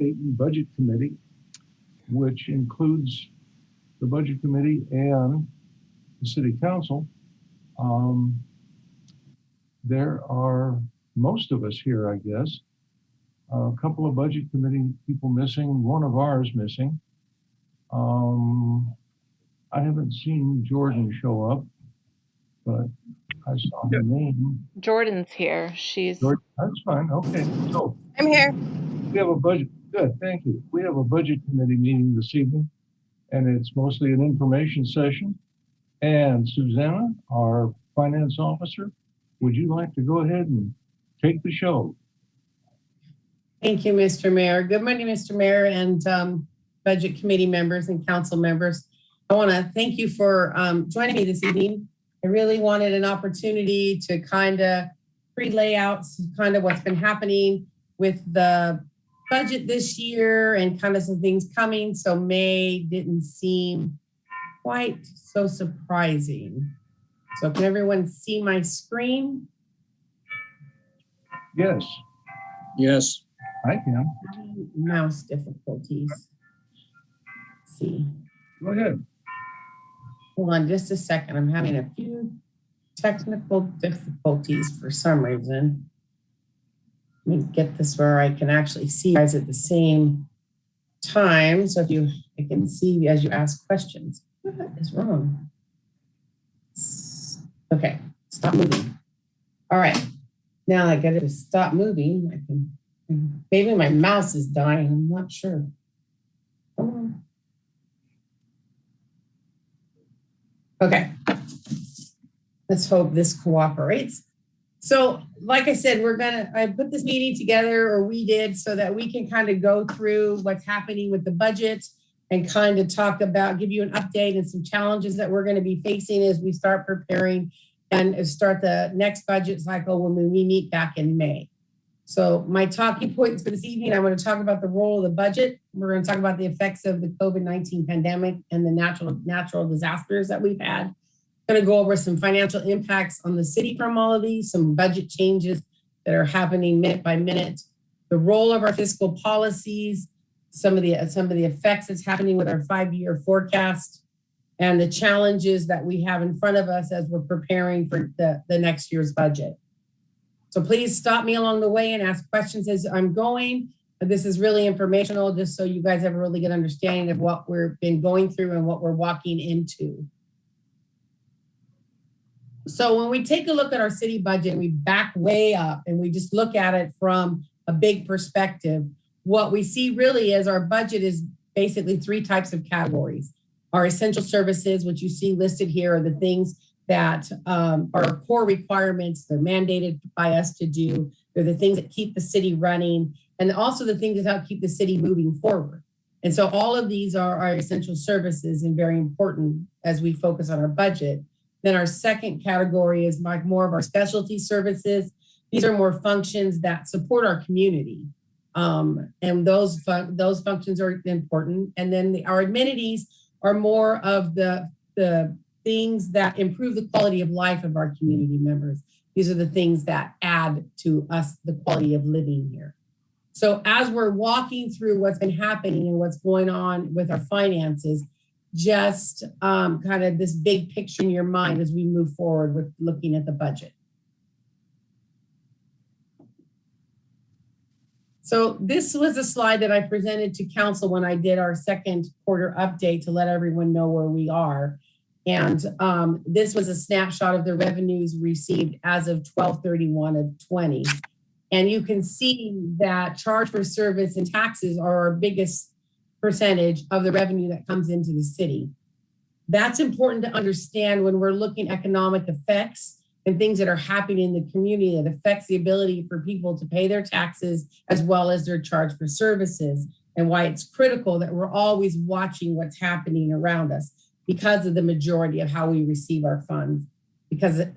Stayton Budget Committee, which includes the Budget Committee and the City Council. There are most of us here, I guess. A couple of Budget Committee people missing, one of ours missing. I haven't seen Jordan show up, but I saw her name. Jordan's here. Jordan, that's fine. Okay. So I'm here. we have a budget. Good. Thank you. We have a Budget Committee meeting this evening, and it's mostly an information session. And Susanna, our finance officer, would you like to go ahead and take the show? Thank you, Mr. Mayor. Good morning, Mr. Mayor and Budget Committee members and council members. I want to thank you for joining me this evening. I really wanted an opportunity to kind of pre-lay out kind of what's been happening with the budget this year and kind of some things coming. So May didn't seem quite so surprising. So can everyone see my screen? Yes. Yes. I can. Mouse difficulties. Let's see. Go ahead. Hold on just a second. I'm having a few technical difficulties for some reason. Let me get this where I can actually see you guys at the same time. So if I can see as you ask questions. What is wrong? Okay, stop moving. All right. Now I got to stop moving. I can. Maybe my mouse is dying. I'm not sure. Come on. Okay. Let's hope this cooperates. So, like I said, I put this meeting together, or we did, so that we can kind of go through what's happening with the budget and kind of talk about, give you an update and some challenges that we're going to be facing as we start preparing and start the next budget cycle when we meet back in May. So my talking points for this evening, I'm going to talk about the role of the budget. We're going to talk about the effects of the COVID-19 pandemic and the natural disasters that we've had. I'm going to go over some financial impacts on the city from all of these, some budget changes that are happening minute by minute, the role of our fiscal policies, some of the effects that's happening with our 5-year forecast, and the challenges that we have in front of us as we're preparing for the next year's budget. So please stop me along the way and ask questions as I'm going. This is really informational, just so you guys have a really good understanding of what we've been going through and what we're walking into. So when we take a look at our city budget, we back way up and we just look at it from a big perspective. What we see really is our budget is basically 3 types of categories. Our essential services, which you see listed here, are the things that are core requirements. They're mandated by us to do. They're the things that keep the city running, and also the things that help keep the city moving forward. And so all of these are our essential services and very important as we focus on our budget. Then our second category is more of our specialty services. These are more functions that support our community. And those functions are important. And then our amenities are more of the things that improve the quality of life of our community members. These are the things that add to us the quality of living here. So as we're walking through what's been happening and what's going on with our finances, just kind of this big picture in your mind as we move forward with looking at the budget. So this was a slide that I presented to council when I did our second quarter update to let everyone know where we are. And this was a snapshot of the revenues received as of 12/31/20. And you can see that charge for service and taxes are our biggest percentage of the revenue that comes into the city. That's important to understand when we're looking at economic effects and things that are happening in the community that affects the ability for people to pay their taxes as well as their charge for services, and why it's critical that we're always watching what's happening around us because of the majority of how we receive our funds. Because the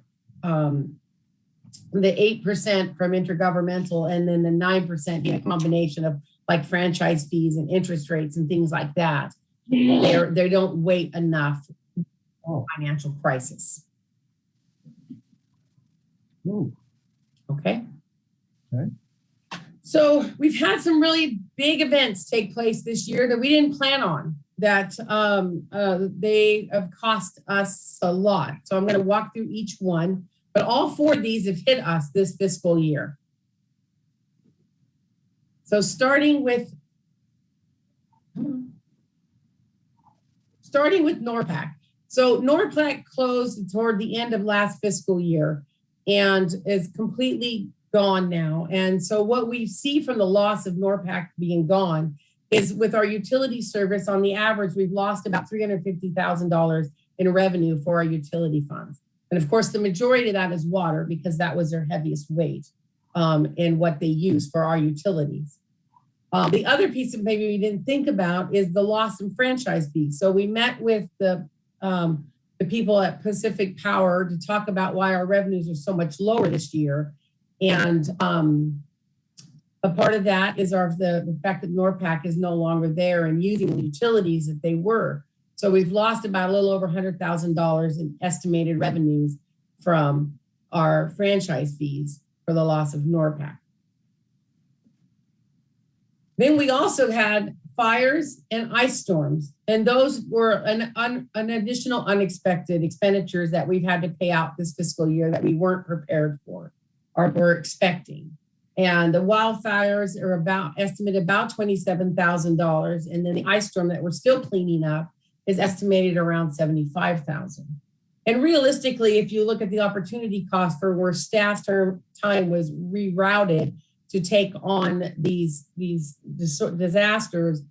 8% from intergovernmental and then the 9% being a combination of like franchise fees and interest rates and things like that, they don't wait enough for financial crisis. Ooh. Okay. Okay. So we've had some really big events take place this year that we didn't plan on, that they have cost us a lot. So I'm going to walk through each one, but all four of these have hit us this fiscal year. So starting with Norpak. So Norpak closed toward the end of last fiscal year and is completely gone now. And so what we see from the loss of Norpak being gone is with our utility service, on the average, we've lost about $350,000 in revenue for our utility funds. And of course, the majority of that is water because that was their heaviest weight in what they use for our utilities. The other piece that maybe we didn't think about is the loss in franchise fees. So we met with the people at Pacific Power to talk about why our revenues are so much lower this year. And a part of that is the fact that Norpak is no longer there and using the utilities that they were. So we've lost about a little over $100,000 in estimated revenues from our franchise fees for the loss of Norpak. Then we also had fires and ice storms, and those were an additional unexpected expenditures that we've had to pay out this fiscal year that we weren't prepared for or were expecting. And the wildfires are estimated about $27,000, and then the ice storm that we're still cleaning up is estimated around $75,000. And realistically, if you look at the opportunity cost for where staff's time was rerouted to take on these disasters,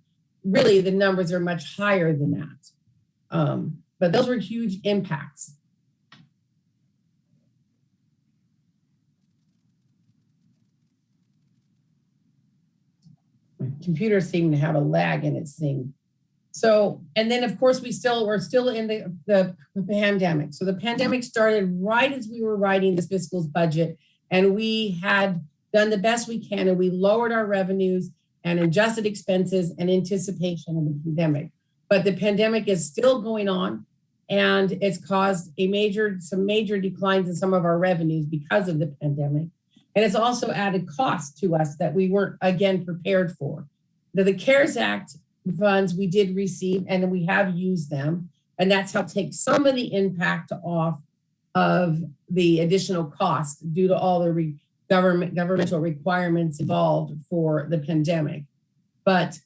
really the numbers are much higher than that. But those were huge impacts. My computer seemed to have a lag in its thing. So, and then of course we're still in the pandemic. So the pandemic started right as we were writing this fiscal budget, and we had done the best we can, and we lowered our revenues and adjusted expenses in anticipation of the pandemic. But the pandemic is still going on, and it's caused some major declines in some of our revenues because of the pandemic. And it's also added costs to us that we weren't, again, prepared for. The CARES Act funds we did receive, and we have used them, and that's helped take some of the impact off of the additional costs due to all the governmental requirements involved for the pandemic. But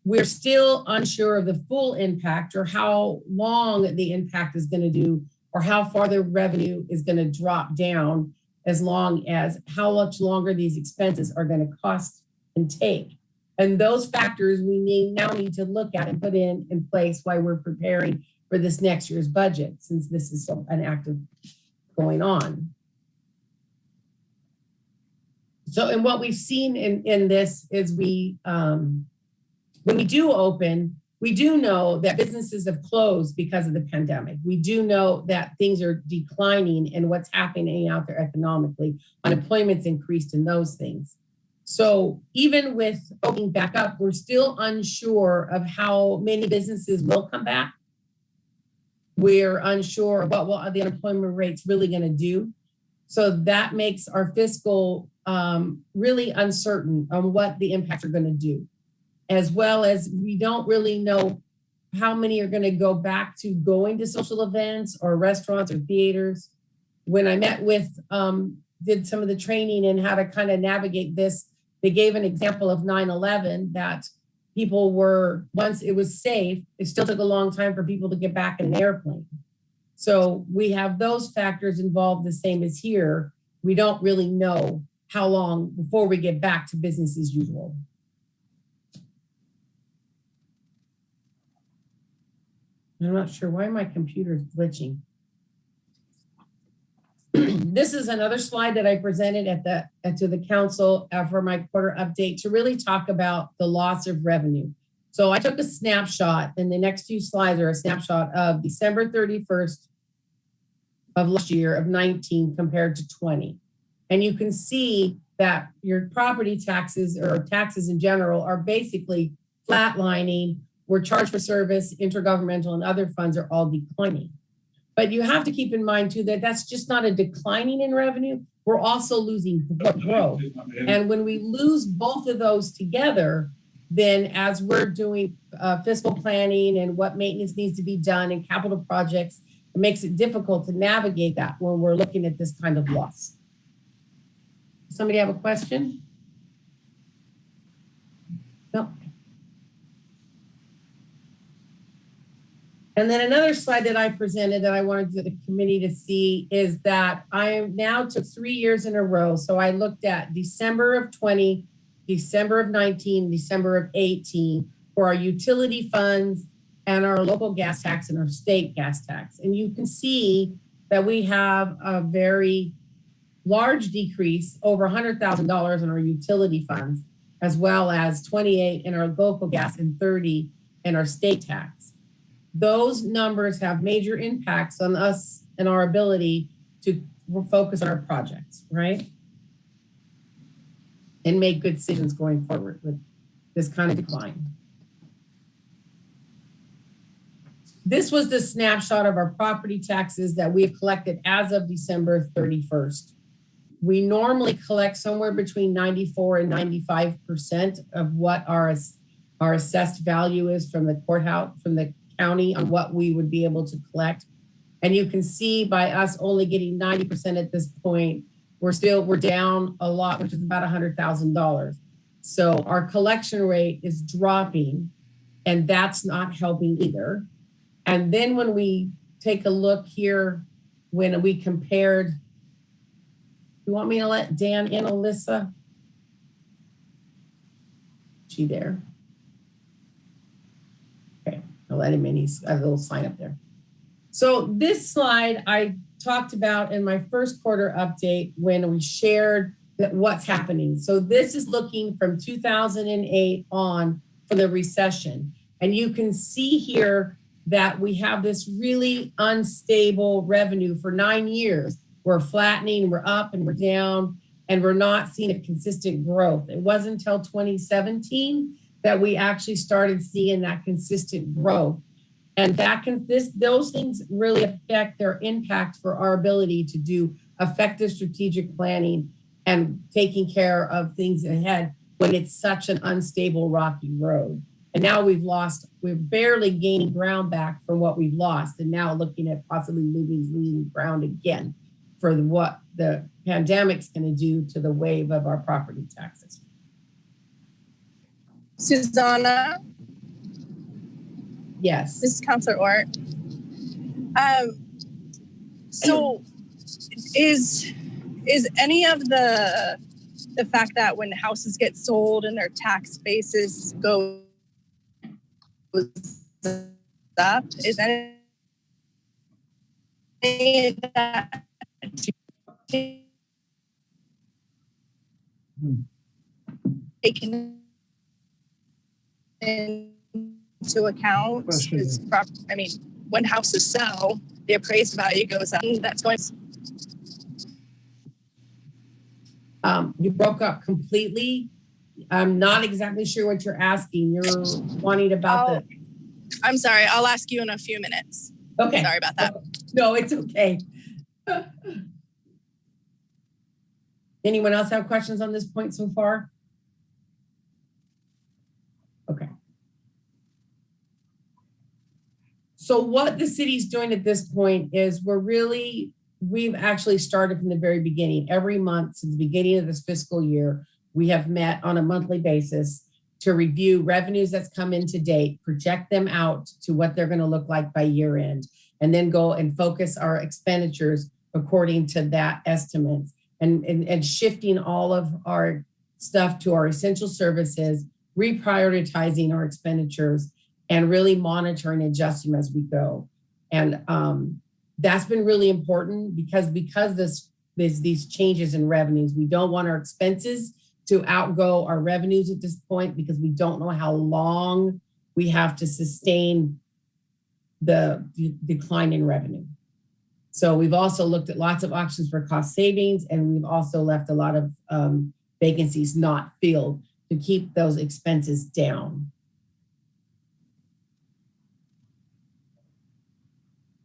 we're still unsure of the full impact or how long the impact is going to do or how far the revenue is going to drop down, as long as how much longer these expenses are going to cost and take. And those factors we now need to look at and put in place while we're preparing for this next year's budget, since this is an active going on. So, and what we've seen in this is when we do open, we do know that businesses have closed because of the pandemic. We do know that things are declining and what's happening out there economically. Unemployment's increased in those things. So even with opening back up, we're still unsure of how many businesses will come back. We're unsure of what the unemployment rate's really going to do. So that makes our fiscal really uncertain on what the impacts are going to do, as well as we don't really know how many are going to go back to going to social events or restaurants or theaters. When I met with, did some of the training in how to kind of navigate this, they gave an example of 9/11 that people were, once it was safe, it still took a long time for people to get back in an airplane. So we have those factors involved the same as here. We don't really know how long before we get back to business as usual. I'm not sure why my computer is glitching. This is another slide that I presented to the council for my quarter update to really talk about the loss of revenue. So I took a snapshot, and the next few slides are a snapshot of December 31st of last year of 19 compared to 20. And you can see that your property taxes or taxes in general are basically flatlining. We're charged for service, intergovernmental, and other funds are all declining. But you have to keep in mind too, that that's just not a declining in revenue. We're also losing growth. And when we lose both of those together, then as we're doing fiscal planning and what maintenance needs to be done and capital projects, it makes it difficult to navigate that when we're looking at this kind of loss. Somebody have a question? No. And then another slide that I presented that I wanted the committee to see is that I now took 3 years in a row. So I looked at December of 20, December of 19, December of 18 for our utility funds and our local gas tax and our state gas tax. And you can see that we have a very large decrease, over $100,000 in our utility funds, as well as 28 in our local gas and 30 in our state tax. Those numbers have major impacts on us and our ability to focus on our projects, right? And make good decisions going forward with this kind of decline. This was the snapshot of our property taxes that we have collected as of December 31st. We normally collect somewhere between 94 and 95% of what our assessed value is from the courthouse, from the county, on what we would be able to collect. And you can see by us only getting 90% at this point, we're down a lot, which is about $100,000. So our collection rate is dropping, and that's not helping either. And then when we take a look here, when we compared, you want me to let Dan in, Alyssa? She there? Okay, I'll let him in. He's got a little sign up there. So this slide I talked about in my first quarter update when we shared that what's happening. So this is looking from 2008 on for the recession. And you can see here that we have this really unstable revenue for 9 years. We're flattening, we're up and we're down, and we're not seeing a consistent growth. It wasn't until 2017 that we actually started seeing that consistent growth. And those things really affect their impact for our ability to do effective strategic planning and taking care of things ahead when it's such an unstable, rocky road. And now we're barely gaining ground back from what we've lost, and now looking at possibly losing ground again for what the pandemic's going to do to the wave of our property taxes. Susanna? Yes. This is Councilor Ort. So is any of the fact that when houses get sold and their tax basis goes up, is any of that taken into account? I mean, when houses sell, the appraised value goes up. That's going. You broke up completely. I'm not exactly sure what you're asking. You're wanting about I'm sorry. I'll ask you in a few minutes. Okay. Sorry about that. No, it's okay. Anyone else have questions on this point so far? Okay. So what the city's doing at this point is we've actually started from the very beginning. Every month since the beginning of this fiscal year, we have met on a monthly basis to review revenues that's come in to date, project them out to what they're going to look like by year end, and then go and focus our expenditures according to that estimate, and shifting all of our stuff to our essential services, reprioritizing our expenditures, and really monitoring and adjusting as we go. And that's been really important because these changes in revenues, we don't want our expenses to outgo our revenues at this point because we don't know how long we have to sustain the decline in revenue. So we've also looked at lots of options for cost savings, and we've also left a lot of vacancies not filled to keep those expenses down.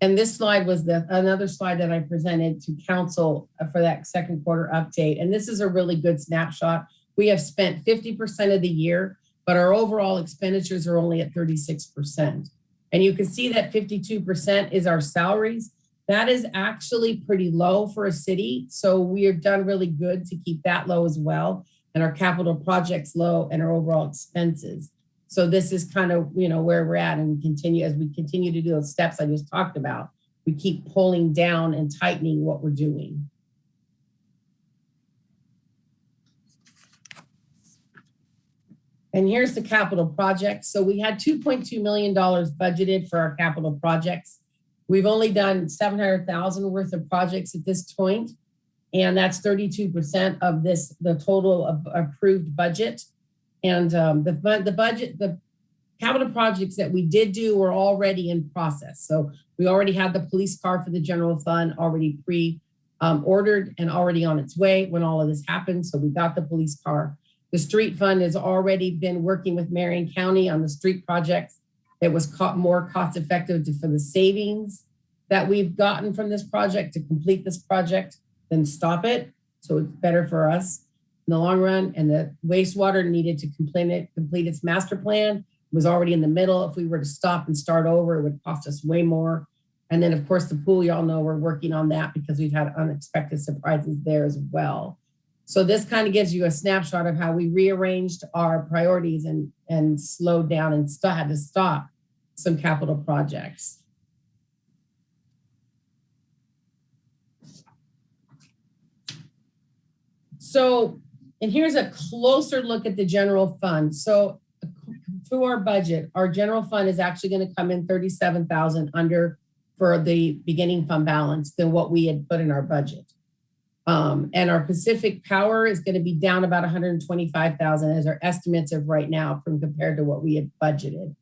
And this slide was another slide that I presented to council for that second quarter update. And this is a really good snapshot. We have spent 50% of the year, but our overall expenditures are only at 36%. And you can see that 52% is our salaries. That is actually pretty low for a city. So we have done really good to keep that low as well. And our capital projects low and our overall expenses. So this is kind of, where we're at, and as we continue to do those steps I just talked about, we keep pulling down and tightening what we're doing. And here's the capital projects. So we had $2.2 million budgeted for our capital projects. We've only done $700,000 worth of projects at this point, and that's 32% of the total of approved budget. And the capital projects that we did do were already in process. So we already had the police car for the general fund already ordered and already on its way when all of this happened. So we got the police car. The street fund has already been working with Marion County on the street projects. It was more cost effective for the savings that we've gotten from this project to complete this project than stop it. So it's better for us in the long run. And the wastewater needed to complete its master plan. It was already in the middle. If we were to stop and start over, it would cost us way more. And then of course the pool, y'all know we're working on that because we've had unexpected surprises there as well. So this kind of gives you a snapshot of how we rearranged our priorities and slowed down and had to stop some capital projects. So, and here's a closer look at the general fund. So through our budget, our general fund is actually going to come in $37,000 under for the beginning fund balance than what we had put in our budget. And our Pacific Power is going to be down about $125,000 as our estimates of right now from compared to what we had budgeted.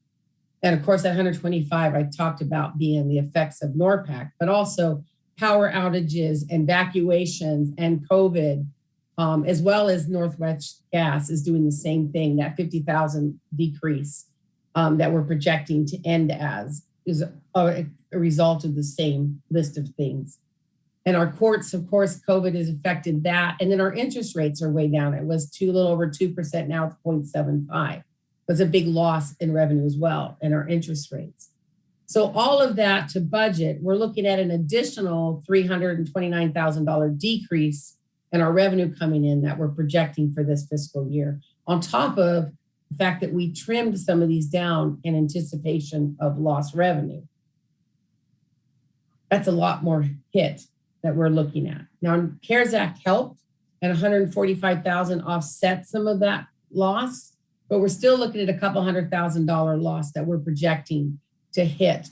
And of course, that 125 I talked about being the effects of Norpak, but also power outages and evacuations and COVID, as well as Northwest Gas is doing the same thing. That 50,000 decrease that we're projecting to end as is a result of the same list of things. And our courts, of course, COVID has affected that. And then our interest rates are way down. It was a little over 2%. Now it's 0.75. It was a big loss in revenue as well, and our interest rates. So all of that to budget, we're looking at an additional $329,000 decrease in our revenue coming in that we're projecting for this fiscal year, on top of the fact that we trimmed some of these down in anticipation of lost revenue. That's a lot more hit that we're looking at. Now, CARES Act helped, and $145,000 offset some of that loss, but we're still looking at a couple $100,000 loss that we're projecting to hit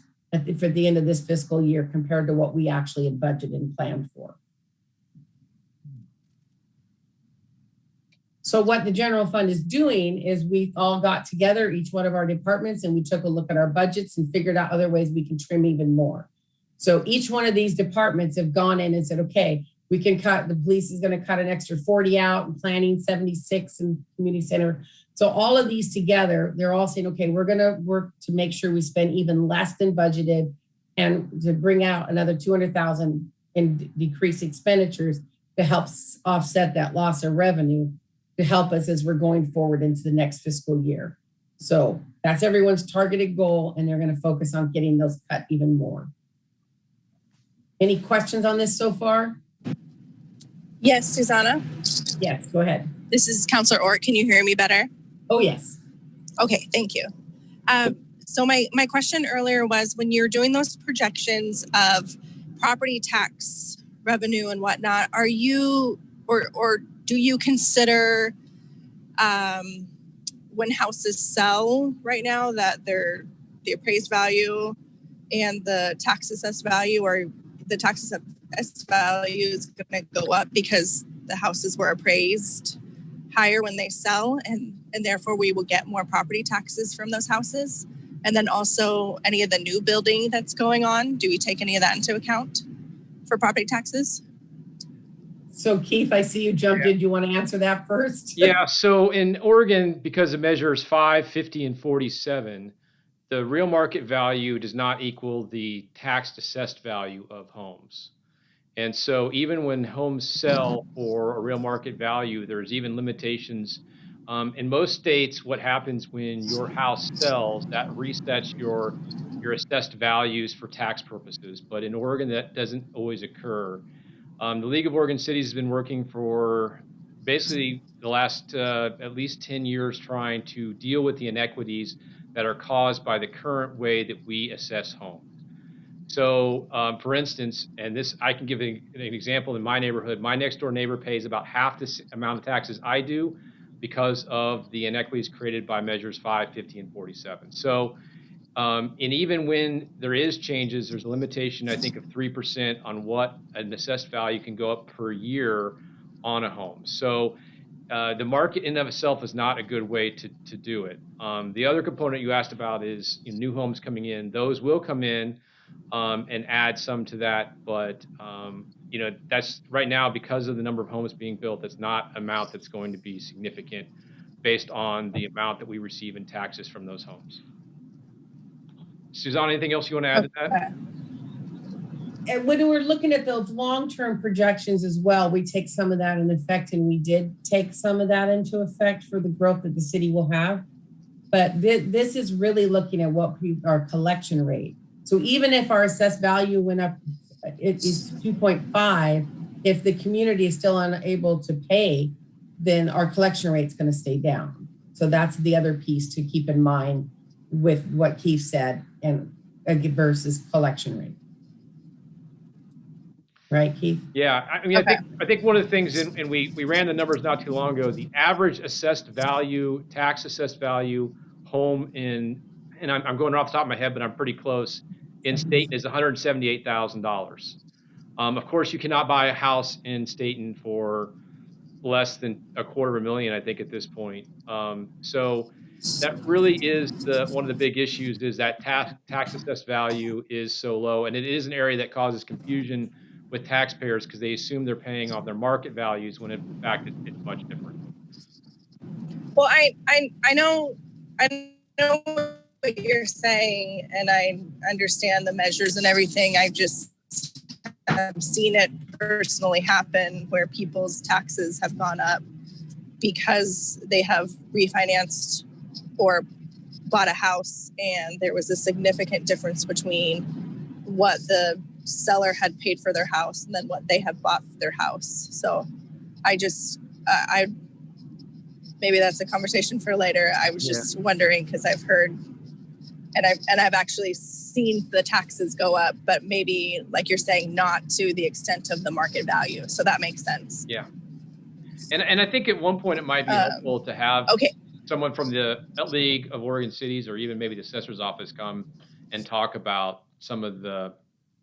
for the end of this fiscal year compared to what we actually had budgeted and planned for. So what the general fund is doing is we all got together, each one of our departments, and we took a look at our budgets and figured out other ways we can trim even more. So each one of these departments have gone in and said, okay, we can cut, the police is going to cut an extra 40 out, and planning 76, and community center. So all of these together, they're all saying, okay, we're going to work to make sure we spend even less than budgeted and to bring out another 200,000 in decreased expenditures to help offset that loss of revenue, to help us as we're going forward into the next fiscal year. So that's everyone's targeted goal, and they're going to focus on getting those cut even more. Any questions on this so far? Yes, Susanna. Yes, go ahead. This is Counselor Orr. Can you hear me better? Oh, yes. Okay, thank you. So my question earlier was, when you're doing those projections of property tax revenue and whatnot, are you or do you consider when houses sell right now that the appraised value and the tax assessed value, or the tax assessed value is going to go up because the houses were appraised higher when they sell, and therefore we will get more property taxes from those houses? And then also any of the new building that's going on, do we take any of that into account for property taxes? So Keith, I see you jumped in. Do you want to answer that first? Yeah, so in Oregon, because of measures 5, 50, and 47, the real market value does not equal the tax assessed value of homes. And so even when homes sell for a real market value, there's even limitations. In most states, what happens when your house sells, that resets your assessed values for tax purposes. But in Oregon, that doesn't always occur. The League of Oregon Cities has been working for basically the last at least 10 years trying to deal with the inequities that are caused by the current way that we assess homes. So, for instance, and this, I can give an example in my neighborhood. My next door neighbor pays about half the amount of taxes I do because of the inequities created by measures 5, 50, and 47. So, and even when there is changes, there's a limitation, I think, of 3% on what an assessed value can go up per year on a home. So the market in and of itself is not a good way to do it. The other component you asked about is new homes coming in. Those will come in and add some to that, but that's right now, because of the number of homes being built, that's not an amount that's going to be significant based on the amount that we receive in taxes from those homes. Suzanne, anything else you want to add to that? And when we're looking at those long-term projections as well, we take some of that in effect, and we did take some of that into effect for the growth that the city will have. But this is really looking at what our collection rate. So even if our assessed value went up, it is 2.5, if the community is still unable to pay, then our collection rate is going to stay down. So that's the other piece to keep in mind with what Keith said and versus collection rate. Right, Keith? Yeah, I mean, okay. I think one of the things, and we ran the numbers not too long ago, the average assessed value, tax assessed value home and I'm going off the top of my head, but I'm pretty close, in Stayton is $178,000. Of course, you cannot buy a house in Stayton for less than $250,000, I think, at this point. So that really is one of the big issues, is that tax assessed value is so low, and it is an area that causes confusion with taxpayers because they assume they're paying off their market values when in fact it's much different. Well, I know what you're saying, and I understand the measures and everything. I've just seen it personally happen where people's taxes have gone up because they have refinanced or bought a house, and there was a significant difference between what the seller had paid for their house and then what they have bought for their house. So I just, maybe that's a conversation for later. I was just wondering, because I've heard, and I've actually seen the taxes go up, but maybe, like you're saying, not to the extent of the market value. So that makes sense. Yeah. And I think at one point it might be helpful to have someone from the League of Oregon Cities, or even maybe the assessor's office, come and talk about some of the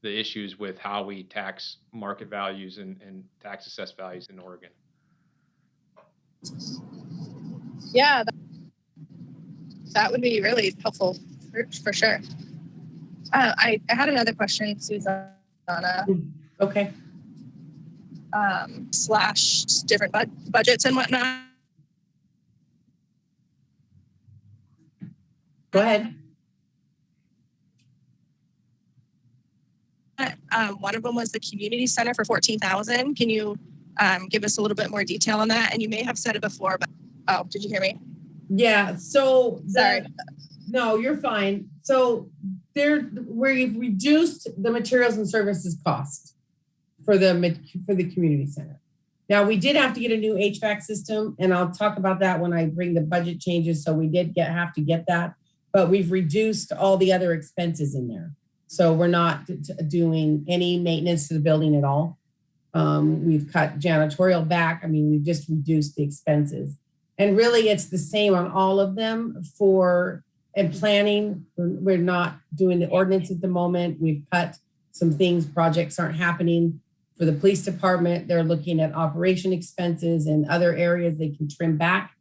issues with how we tax market values and tax assessed values in Oregon. Yeah, that would be really helpful for sure. I had another question, Susanna. Okay. Slash different budgets and whatnot. Go ahead. One of them was the community center for $14,000. Can you give us a little bit more detail on that? And you may have said it before, but did you hear me? Yeah. So sorry. No, you're fine. So we've reduced the materials and services cost for the community center. Now, we did have to get a new HVAC system, and I'll talk about that when I bring the budget changes. So we did have to get that, but we've reduced all the other expenses in there. So we're not doing any maintenance to the building at all. We've cut janitorial back. I mean, we've just reduced the expenses. And really, it's the same on all of them. And planning, we're not doing the ordinance at the moment. We've cut some things. Projects aren't happening. For the police department, they're looking at operation expenses and other areas they can trim back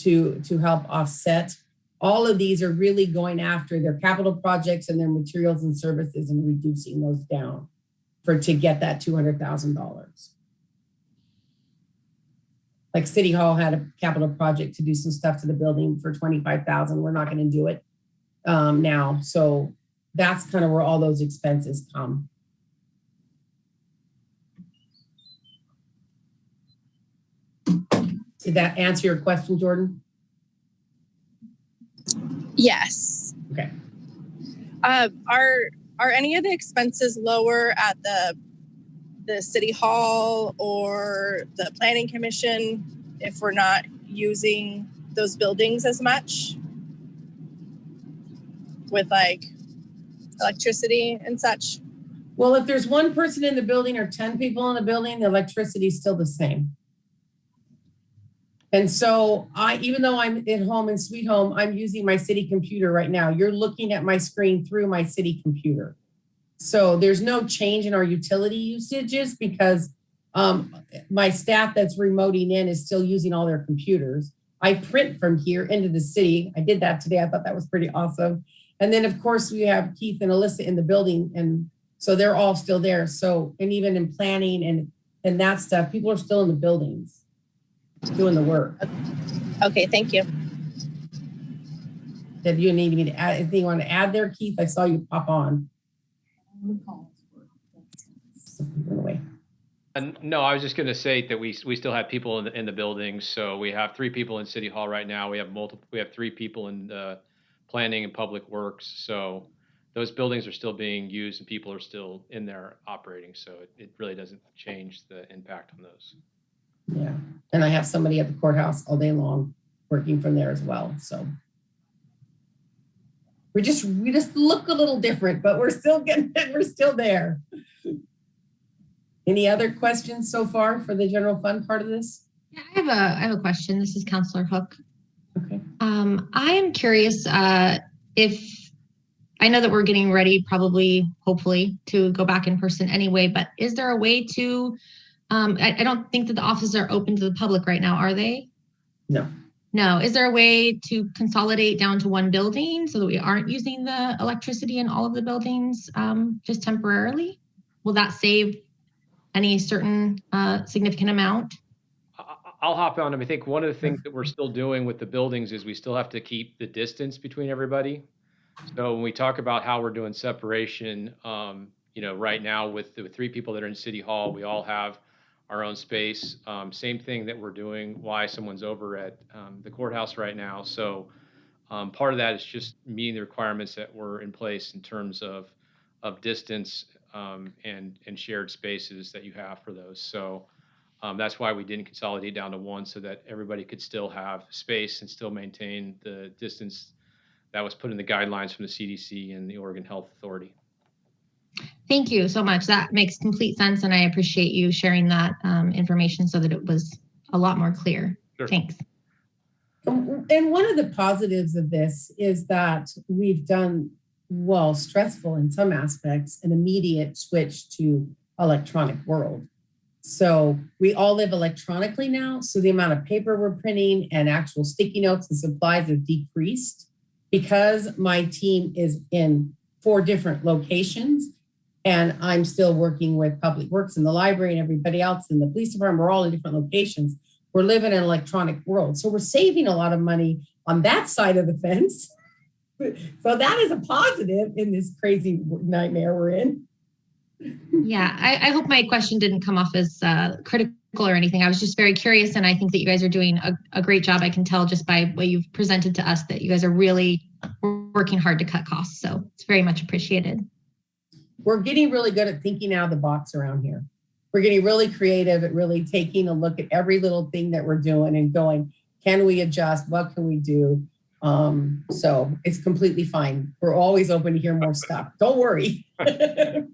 to help offset. All of these are really going after their capital projects and their materials and services and reducing those down to get that $200,000. Like City Hall had a capital project to do some stuff to the building for $25,000. We're not going to do it. now. So that's kind of where all those expenses come. Did that answer your question, Jordan? Yes. Okay. Are any of the expenses lower at the city hall or the planning commission if we're not using those buildings as much with like electricity and such? Well, if there's one person in the building or 10 people in the building, the electricity is still the same. And so even though I'm at home in Sweet Home, I'm using my city computer right now. You're looking at my screen through my city computer. So there's no change in our utility usages because my staff that's remoting in is still using all their computers. I print from here into the city. I did that today. I thought that was pretty awesome. And then of course we have Keith and Alyssa in the building. And so they're all still there. So, and even in planning and that stuff, people are still in the buildings doing the work. Okay, thank you. Did you need me to add anything you want to add there, Keith? I saw you pop on. No, I was just going to say that we still have people in the buildings. So we have 3 people in City Hall right now. We have 3 people in planning and public works. So those buildings are still being used and people are still in there operating. So it really doesn't change the impact on those. Yeah, and I have somebody at the courthouse all day long working from there as well. So we just look a little different, but we're still getting it. We're still there. Any other questions so far for the general fund part of this? Yeah, I have a question. This is Counselor Hook. Okay. I am curious if I know that we're getting ready, hopefully, to go back in person anyway, but is there a way to I don't think that the offices are open to the public right now, are they? No. No. Is there a way to consolidate down to one building so that we aren't using the electricity in all of the buildings just temporarily? Will that save any certain significant amount? I'll hop on. I think one of the things that we're still doing with the buildings is we still have to keep the distance between everybody. So when we talk about how we're doing separation, right now with the 3 people that are in City Hall, we all have our own space. Same thing that we're doing why someone's over at the courthouse right now. So part of that is just meeting the requirements that were in place in terms of distance and shared spaces that you have for those. So that's why we didn't consolidate down to one, so that everybody could still have space and still maintain the distance that was put in the guidelines from the CDC and the Oregon Health Authority. Thank you so much. That makes complete sense. And I appreciate you sharing that information so that it was a lot more clear. Sure. Thanks. And one of the positives of this is that we've done, well, stressful in some aspects, an immediate switch to electronic world. So we all live electronically now. So the amount of paper we're printing and actual sticky notes and supplies have decreased because my team is in 4 different locations. And I'm still working with Public Works and the library and everybody else in the police department. We're all in different locations. We're living in an electronic world. So we're saving a lot of money on that side of the fence. So that is a positive in this crazy nightmare we're in. Yeah, I hope my question didn't come off as critical or anything. I was just very curious. And I think that you guys are doing a great job. I can tell just by what you've presented to us that you guys are really working hard to cut costs. So it's very much appreciated. We're getting really good at thinking out of the box around here. We're getting really creative at really taking a look at every little thing that we're doing and going, can we adjust? What can we do? So it's completely fine. We're always open to hear more stuff. Don't worry. Go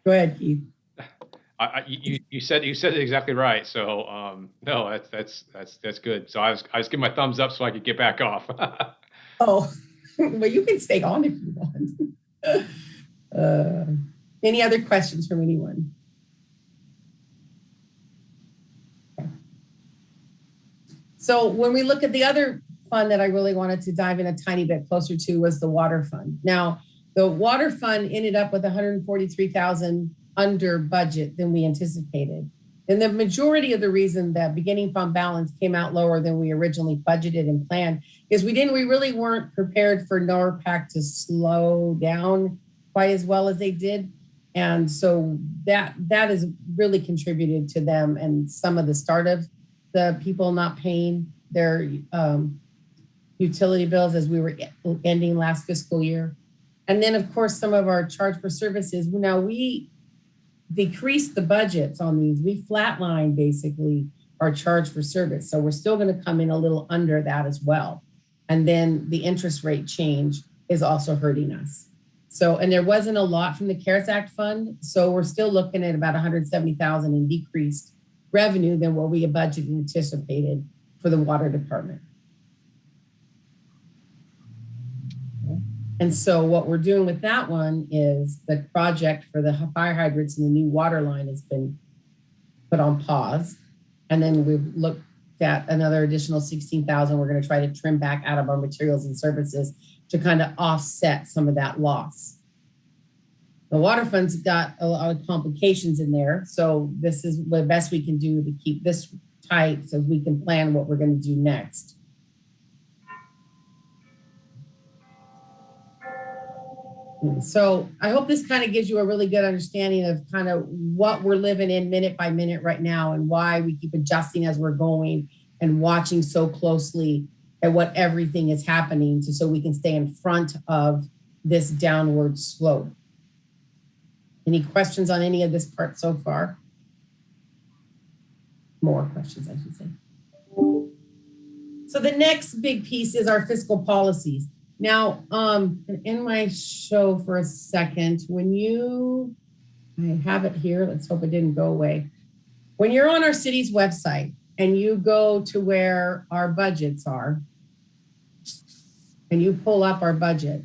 ahead, Keith. You said it exactly right. So no, that's good. So I was giving my thumbs up so I could get back off. Oh, well, you can stay on if you want. Any other questions from anyone? So when we look at the other fund that I really wanted to dive in a tiny bit closer to was the water fund. Now, the water fund ended up with $143,000 under budget than we anticipated. And the majority of the reason that beginning fund balance came out lower than we originally budgeted and planned is we really weren't prepared for Norpak to slow down quite as well as they did. And so that has really contributed to them and some of the start of the people not paying their utility bills as we were ending last fiscal year. And then of course, some of our charge for services. Now we decreased the budgets on these. We flatlined basically our charge for service. So we're still going to come in a little under that as well. And then the interest rate change is also hurting us. So, and there wasn't a lot from the CARES Act fund. So we're still looking at about 170,000 in decreased revenue than what we had budgeted and anticipated for the water department. And so what we're doing with that one is the project for the fire hydrants and the new water line has been put on pause. And then we've looked at another additional 16,000. We're going to try to trim back out of our materials and services to kind of offset some of that loss. The water fund's got a lot of complications in there. So this is the best we can do to keep this tight so we can plan what we're going to do next. So I hope this kind of gives you a really good understanding of kind of what we're living in minute by minute right now and why we keep adjusting as we're going and watching so closely at what everything is happening so we can stay in front of this downward slope. Any questions on any of this part so far? More questions, I should say. So the next big piece is our fiscal policies. Now, in my show for a second, I have it here, let's hope it didn't go away. When you're on our city's website and you go to where our budgets are, and you pull up our budget,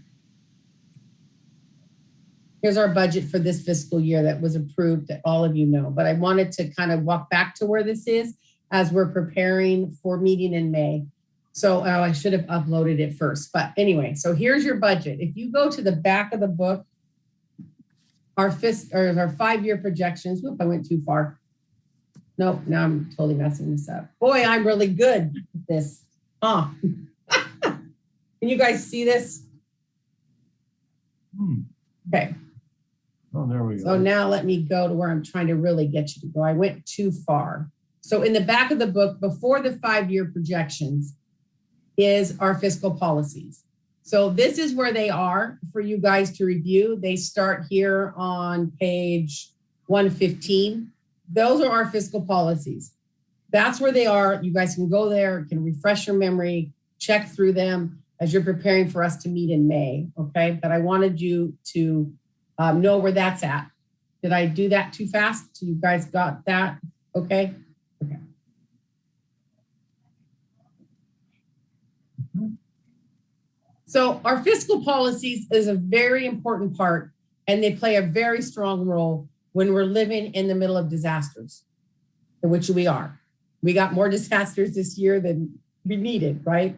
here's our budget for this fiscal year that was approved that all of you know, but I wanted to kind of walk back to where this is as we're preparing for meeting in May. So I should have uploaded it first, but anyway, so here's your budget. If you go to the back of the book, our 5-year projections. Whoop, I went too far. Nope, now I'm totally messing this up. Boy, I'm really good at this. Can you guys see this? Okay. Oh, there we go. So now let me go to where I'm trying to really get you to go. I went too far. So in the back of the book, before the 5-year projections, is our fiscal policies. So this is where they are for you guys to review. They start here on page 115. Those are our fiscal policies. That's where they are. You guys can go there, can refresh your memory, check through them as you're preparing for us to meet in May, okay? But I wanted you to know where that's at. Did I do that too fast? So you guys got that, okay? Okay. So our fiscal policies is a very important part, and they play a very strong role when we're living in the middle of disasters, which we are. We got more disasters this year than we needed, right?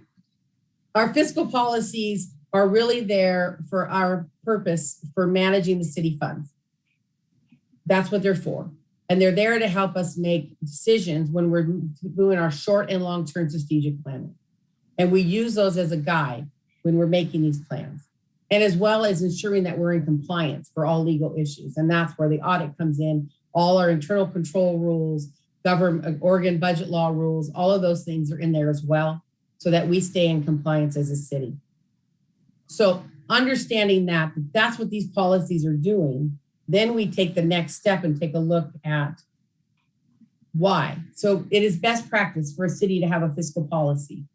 Our fiscal policies are really there for our purpose for managing the city funds. That's what they're for. And they're there to help us make decisions when we're doing our short and long-term strategic planning. And we use those as a guide when we're making these plans, and as well as ensuring that we're in compliance for all legal issues. And that's where the audit comes in, all our internal control rules, government, Oregon budget law rules, all of those things are in there as well, so that we stay in compliance as a city. So understanding that that's what these policies are doing, then we take the next step and take a look at why. So it is best practice for a city to have a fiscal policy.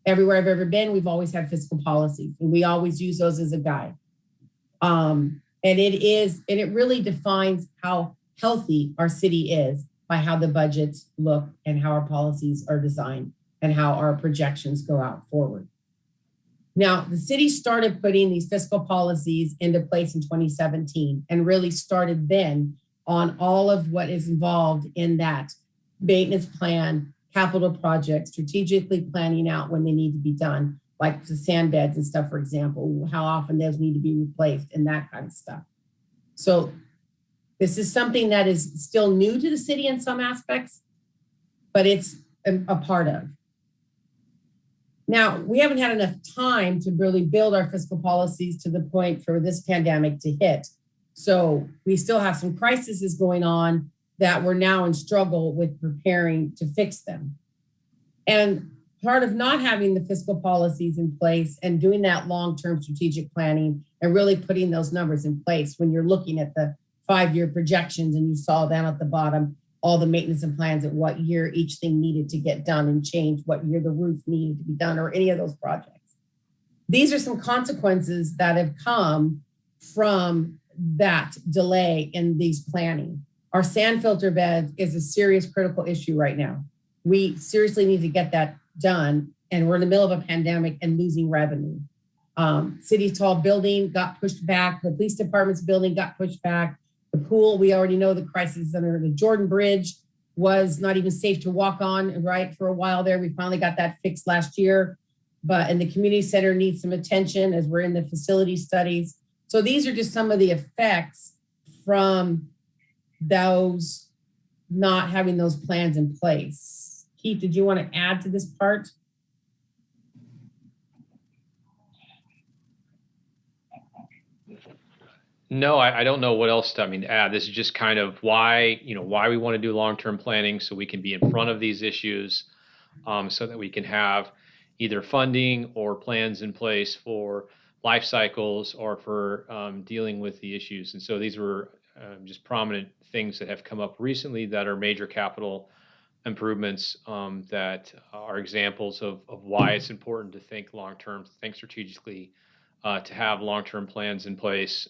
Everywhere I've ever been, we've always had fiscal policies, and we always use those as a guide. And it really defines how healthy our city is by how the budgets look and how our policies are designed and how our projections go out forward. Now, the city started putting these fiscal policies into place in 2017 and really started then on all of what is involved in that maintenance plan, capital projects, strategically planning out when they need to be done, like the sand beds and stuff, for example, how often those need to be replaced and that kind of stuff. So This is something that is still new to the city in some aspects, but it's a part of. Now, we haven't had enough time to really build our fiscal policies to the point for this pandemic to hit. So we still have some crises going on that we're now in struggle with preparing to fix them. And part of not having the fiscal policies in place and doing that long-term strategic planning and really putting those numbers in place when you're looking at the 5-year projections and you saw down at the bottom all the maintenance and plans at what year each thing needed to get done and change, what year the roof needed to be done or any of those projects. These are some consequences that have come from that delay in these planning. Our sand filter beds is a serious critical issue right now. We seriously need to get that done, and we're in the middle of a pandemic and losing revenue. City Hall building got pushed back. The police department's building got pushed back. The pool, we already know the crisis under the Jordan Bridge was not even safe to walk on, right, for a while there. We finally got that fixed last year. And the community center needs some attention as we're in the facility studies. So these are just some of the effects from those not having those plans in place. Keith, did you want to add to this part? No, I don't know what else to add. This is just kind of why we want to do long-term planning, so we can be in front of these issues, so that we can have either funding or plans in place for life cycles or for dealing with the issues. And so these were just prominent things that have come up recently that are major capital improvements that are examples of why it's important to think long-term, think strategically, to have long-term plans in place,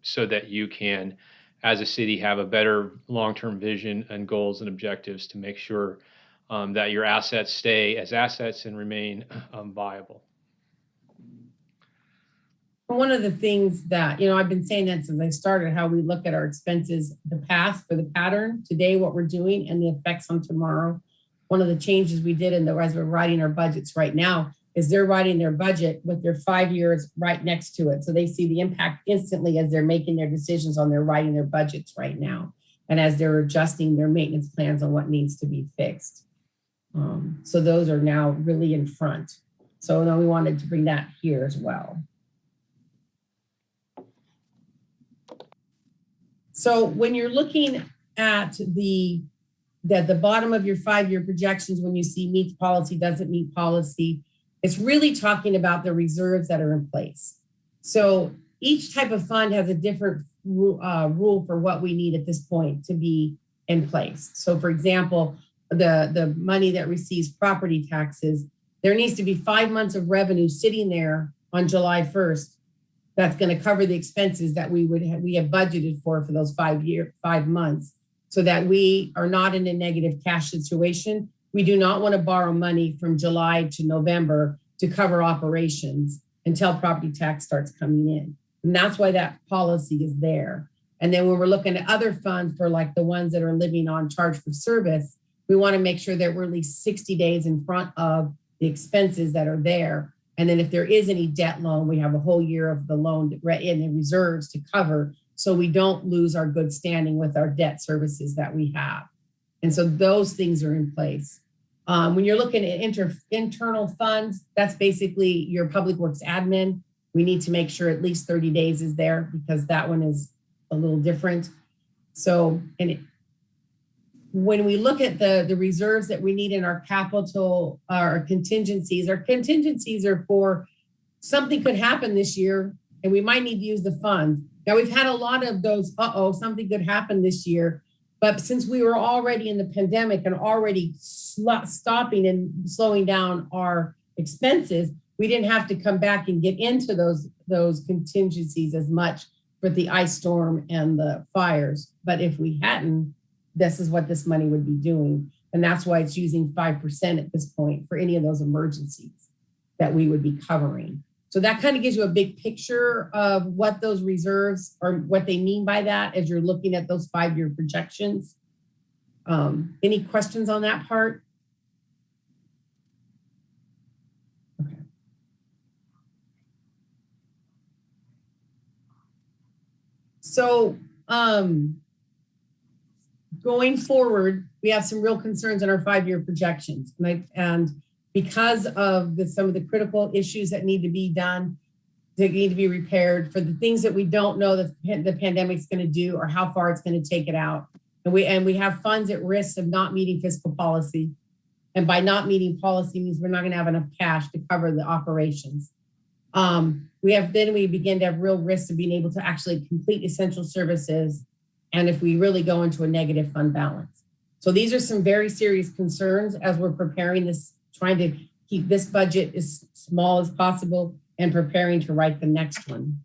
so that you can, as a city, have a better long-term vision and goals and objectives to make sure that your assets stay as assets and remain viable. One of the things that, I've been saying that since I started, how we look at our expenses, the path for the pattern, today, what we're doing, and the effects on tomorrow. One of the changes we did as we're writing our budgets right now is they're writing their budget with their 5 years right next to it. So they see the impact instantly as they're making their decisions on their writing their budgets right now. And as they're adjusting their maintenance plans on what needs to be fixed. So those are now really in front. So now we wanted to bring that here as well. So when you're looking at the bottom of your 5-year projections, when you see meets policy, doesn't meet policy, it's really talking about the reserves that are in place. So each type of fund has a different rule for what we need at this point to be in place. So for example, the money that receives property taxes, there needs to be 5 months of revenue sitting there on July 1st. That's going to cover the expenses that we have budgeted for those 5 months, so that we are not in a negative cash situation. We do not want to borrow money from July to November to cover operations until property tax starts coming in. And that's why that policy is there. And then when we're looking at other funds for like the ones that are living on charge for service, we want to make sure that we're at least 60 days in front of the expenses that are there. And then if there is any debt loan, we have a whole year of the loan in the reserves to cover, so we don't lose our good standing with our debt services that we have. And so those things are in place. When you're looking at internal funds, that's basically your public works admin. We need to make sure at least 30 days is there, because that one is a little different. So, when we look at the reserves that we need in our capital, our contingencies are for something could happen this year and we might need to use the funds. Now we've had a lot of those, something could happen this year. But since we were already in the pandemic and already stopping and slowing down our expenses, we didn't have to come back and get into those contingencies as much for the ice storm and the fires. But if we hadn't, this is what this money would be doing. And that's why it's using 5% at this point for any of those emergencies that we would be covering. So that kind of gives you a big picture of what those reserves are, what they mean by that as you're looking at those 5-year projections. Any questions on that part? Okay. So going forward, we have some real concerns in our 5-year projections. And because of some of the critical issues that need to be done, that need to be repaired, for the things that we don't know that the pandemic's going to do or how far it's going to take it out. And we have funds at risk of not meeting fiscal policy. And by not meeting policy means we're not going to have enough cash to cover the operations. We begin to have real risks of being able to actually complete essential services. And if we really go into a negative fund balance. So these are some very serious concerns as we're preparing this, trying to keep this budget as small as possible and preparing to write the next one.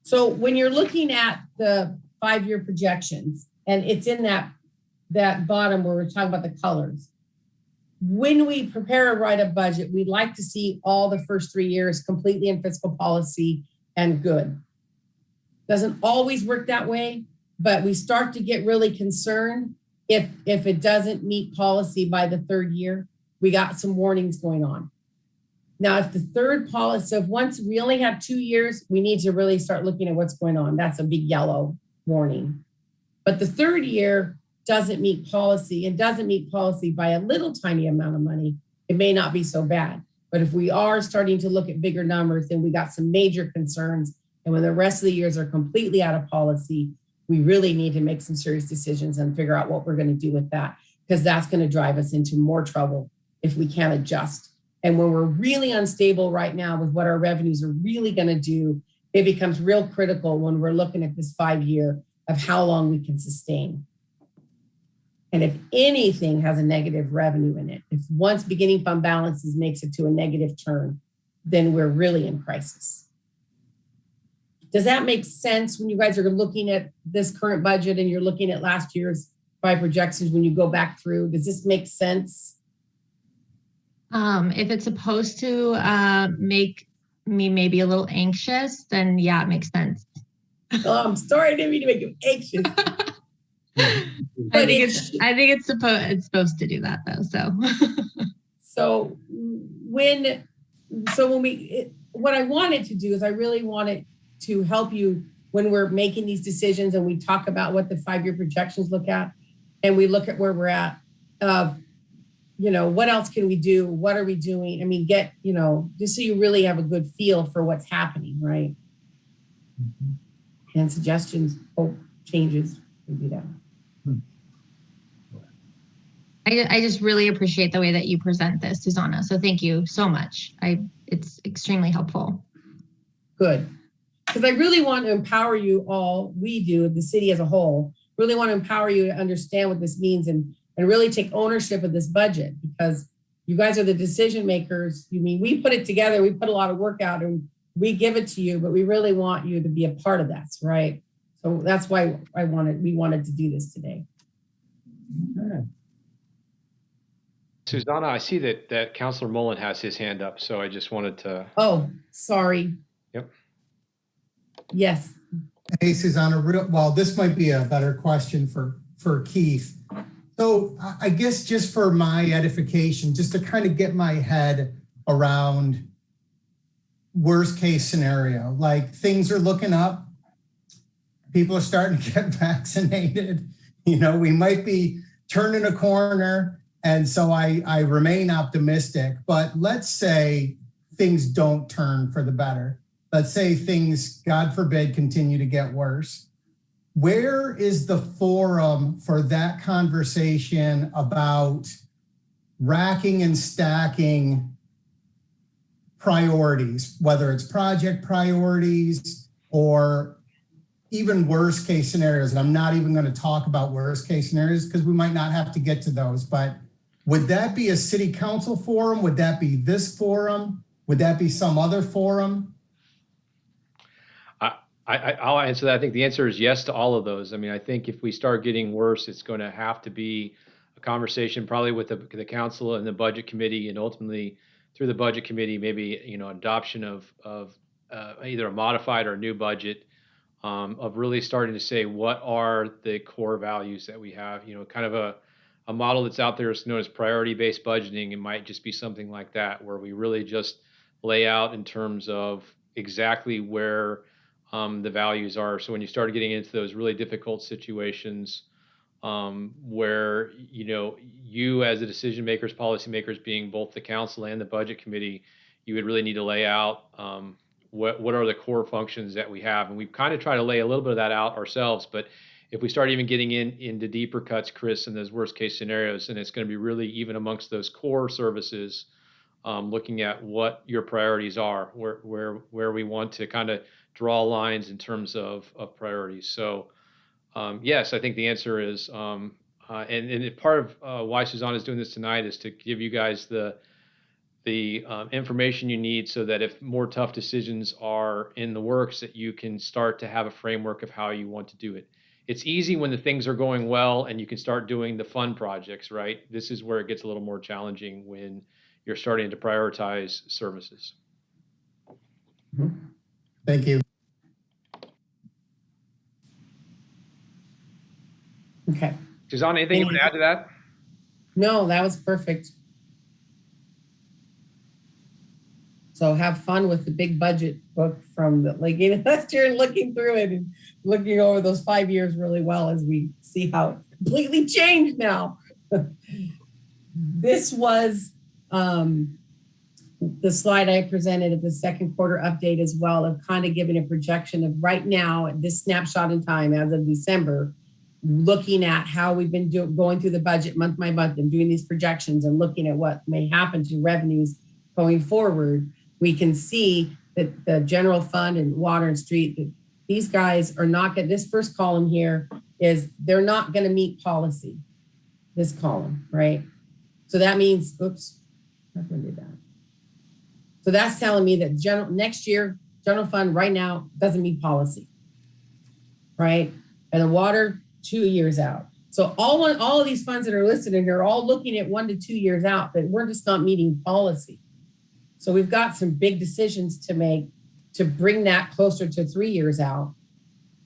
So when you're looking at the 5-year projections, and it's in that bottom where we're talking about the colors, when we prepare or write a budget, we'd like to see all the first 3 years completely in fiscal policy and good. Doesn't always work that way, but we start to get really concerned if it doesn't meet policy by the 3rd year. We got some warnings going on. Now, if the third policy, so if once we only have 2 years, we need to really start looking at what's going on. That's a big yellow warning. But the 3rd year doesn't meet policy and doesn't meet policy by a little tiny amount of money, it may not be so bad. But if we are starting to look at bigger numbers, then we got some major concerns. And when the rest of the years are completely out of policy, we really need to make some serious decisions and figure out what we're going to do with that, because that's going to drive us into more trouble if we can't adjust. And when we're really unstable right now with what our revenues are really going to do, it becomes real critical when we're looking at this 5-year of how long we can sustain. And if anything has a negative revenue in it, if once beginning fund balances makes it to a negative turn, then we're really in crisis. Does that make sense when you guys are looking at this current budget and you're looking at last year's 5 projections when you go back through? Does this make sense? If it's supposed to make me maybe a little anxious, then yeah, it makes sense. Oh, I'm sorry, I didn't mean to make you anxious. I think it's supposed to do that though. What I wanted to do is I really wanted to help you when we're making these decisions and we talk about what the 5-year projections look at, and we look at where we're at. What else can we do? What are we doing? I mean, just so you really have a good feel for what's happening, right? Mm-hmm. And suggestions, changes, maybe that. I just really appreciate the way that you present this, Susanna. So thank you so much. It's extremely helpful. Good. Because I really want to empower you all, we do, the city as a whole, really want to empower you to understand what this means and really take ownership of this budget, because you guys are the decision makers. We put it together, we put a lot of work out and we give it to you, but we really want you to be a part of that, right? So that's why we wanted to do this today. Okay. Susanna, I see that Councilor Mullen has his hand up, so I just wanted to. Oh, sorry. Yep. Yes. Hey, Susanna, well, this might be a better question for Keith. So I guess just for my edification, just to kind of get my head around worst case scenario, like things are looking up, people are starting to get vaccinated, we might be turning a corner. And so I remain optimistic, but let's say things don't turn for the better. Let's say things, God forbid, continue to get worse. Where is the forum for that conversation about racking and stacking priorities, whether it's project priorities or even worst case scenarios? And I'm not even going to talk about worst case scenarios because we might not have to get to those, but would that be a city council forum? Would that be this forum? Would that be some other forum? I'll answer that. I think the answer is yes to all of those. I mean, I think if we start getting worse, it's going to have to be a conversation probably with the council and the budget committee, and ultimately through the budget committee, maybe, adoption of either a modified or a new budget, of really starting to say, what are the core values that we have, kind of a model that's out there is known as priority-based budgeting. It might just be something like that, where we really just lay out in terms of exactly where the values are. So when you start getting into those really difficult situations where, you as the decision makers, policymakers, being both the council and the budget committee, you would really need to lay out what are the core functions that we have. And we've kind of tried to lay a little bit of that out ourselves, but if we start even getting into deeper cuts, Chris, in those worst case scenarios, and it's going to be really even amongst those core services, looking at what your priorities are, where we want to kind of draw lines in terms of priorities. So yes, I think the answer is, and part of why Suzanne is doing this tonight is to give you guys the information you need so that if more tough decisions are in the works, that you can start to have a framework of how you want to do it. It's easy when the things are going well and you can start doing the fun projects, right? This is where it gets a little more challenging when you're starting to prioritize services. Thank you. Okay. Suzanne, anything you want to add to that? No, that was perfect. So have fun with the big budget book from the last year and looking through it and looking over those 5 years really well as we see how it's completely changed now. This was the slide I presented at the second quarter update as well, of kind of giving a projection of right now at this snapshot in time as of December, looking at how we've been going through the budget month by month and doing these projections and looking at what may happen to revenues going forward. We can see that the general fund and water and street, that these guys are not going, this first column here is they're not going to meet policy, this column, right? So that means, oops, I'm going to do that. So that's telling me that next year, general fund right now doesn't meet policy, right? And the water, 2 years out. So all of these funds that are listed in here are all looking at 1 to 2 years out, but we're just not meeting policy. So we've got some big decisions to make to bring that closer to 3 years out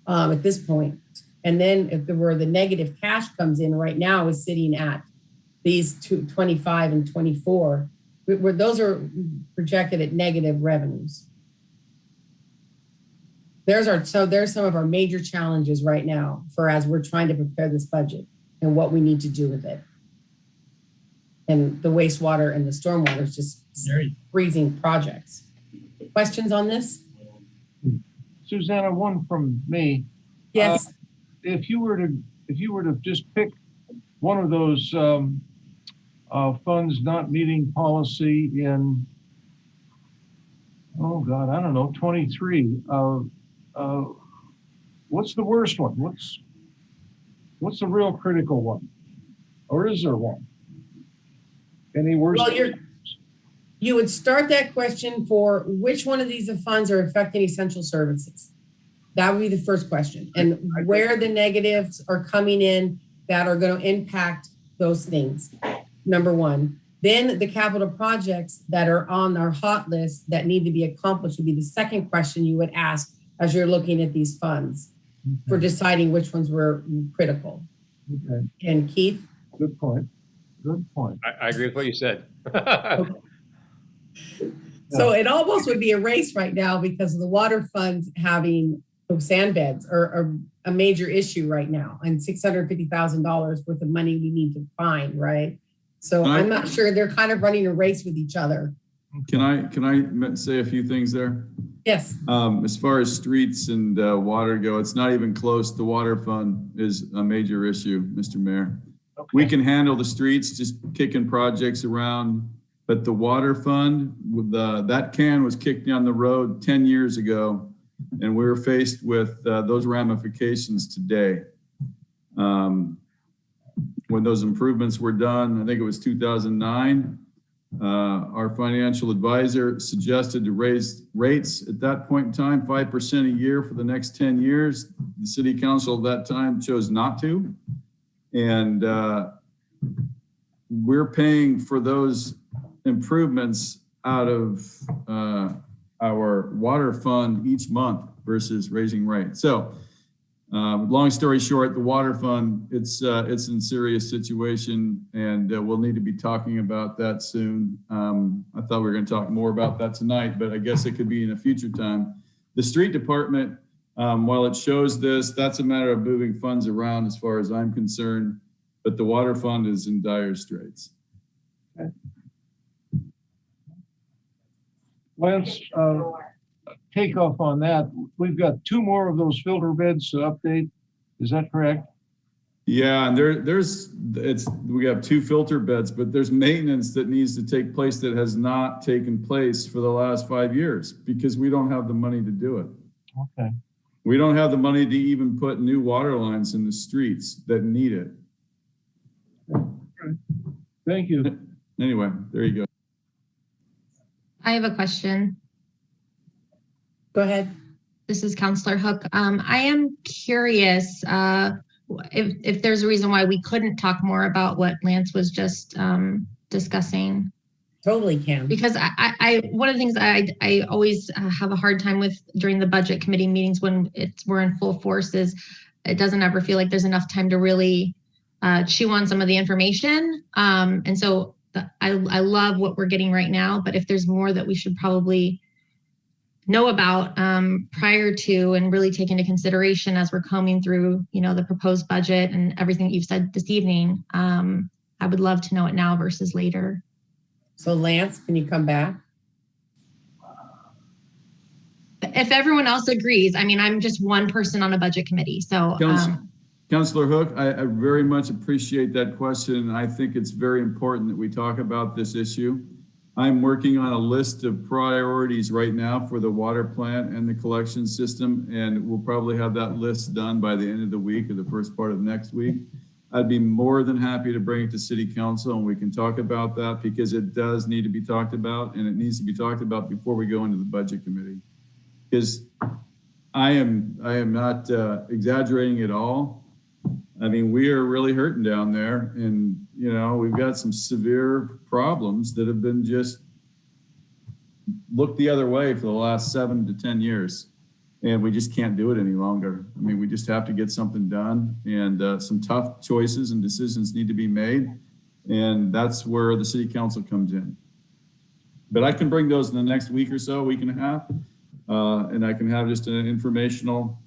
at this point. And then where the negative cash comes in right now is sitting at these 25 and 24, where those are projected at negative revenues. There's some of our major challenges right now for as we're trying to prepare this budget and what we need to do with it. And the wastewater and the stormwater is just freezing projects. Questions on this? Susanna, one from me. Yes. If you were to just pick one of those funds not meeting policy in, oh God, I don't know, 23. What's the worst one? What's the real critical one? Or is there one? Any worse? Well, you would start that question for which one of these funds are affecting essential services. That would be the first question. And where the negatives are coming in that are going to impact those things, number one. Then the capital projects that are on our hot list that need to be accomplished would be the second question you would ask as you're looking at these funds for deciding which ones were critical. Okay. And Keith? Good point. Good point. I agree with what you said. Okay. So it almost would be a race right now because of the water funds having sand beds are a major issue right now, and $650,000 worth of money we need to find, right? So I'm not sure, they're kind of running a race with each other. Can I say a few things there? Yes. As far as streets and water go, it's not even close. The water fund is a major issue, Mr. Mayor. Okay. We can handle the streets, just kicking projects around, but the water fund, with that can was kicked down the road 10 years ago, and we're faced with those ramifications today. When those improvements were done, I think it was 2009, our financial advisor suggested to raise rates at that point in time, 5% a year for the next 10 years. The city council at that time chose not to. And we're paying for those improvements out of our water fund each month versus raising rates. So long story short, the water fund, it's in serious situation, and we'll need to be talking about that soon. I thought we were going to talk more about that tonight, but I guess it could be in a future time. The street department, While it shows this, that's a matter of moving funds around as far as I'm concerned, but the water fund is in dire straits. Okay. Lance, take off on that. We've got 2 more of those filter beds to update. Is that correct? Yeah, and we have 2 filter beds, but there's maintenance that needs to take place that has not taken place for the last 5 years because we don't have the money to do it. Okay. We don't have the money to even put new water lines in the streets that need it. Thank you. Anyway, there you go. I have a question. Go ahead. This is Counselor Hook. I am curious if there's a reason why we couldn't talk more about what Lance was just discussing. Totally can. Because one of the things I always have a hard time with during the budget committee meetings when we're in full force is it doesn't ever feel like there's enough time to really chew on some of the information. And so I love what we're getting right now, but if there's more that we should probably know about prior to and really take into consideration as we're combing through, the proposed budget and everything that you've said this evening, I would love to know it now versus later. So Lance, can you come back? If everyone else agrees, I'm just one person on a budget committee. So Councilor Hook, I very much appreciate that question. I think it's very important that we talk about this issue. I'm working on a list of priorities right now for the water plant and the collection system, and we'll probably have that list done by the end of the week or the first part of next week. I'd be more than happy to bring it to City Council and we can talk about that because it does need to be talked about, and it needs to be talked about before we go into the budget committee. Because I am not exaggerating at all. We are really hurting down there, and we've got some severe problems that have been just looked the other way for the last 7 to 10 years. And we just can't do it any longer. We just have to get something done, and some tough choices and decisions need to be made. And that's where the City Council comes in. But I can bring those in the next week or so, week and a half. And I can have just an informational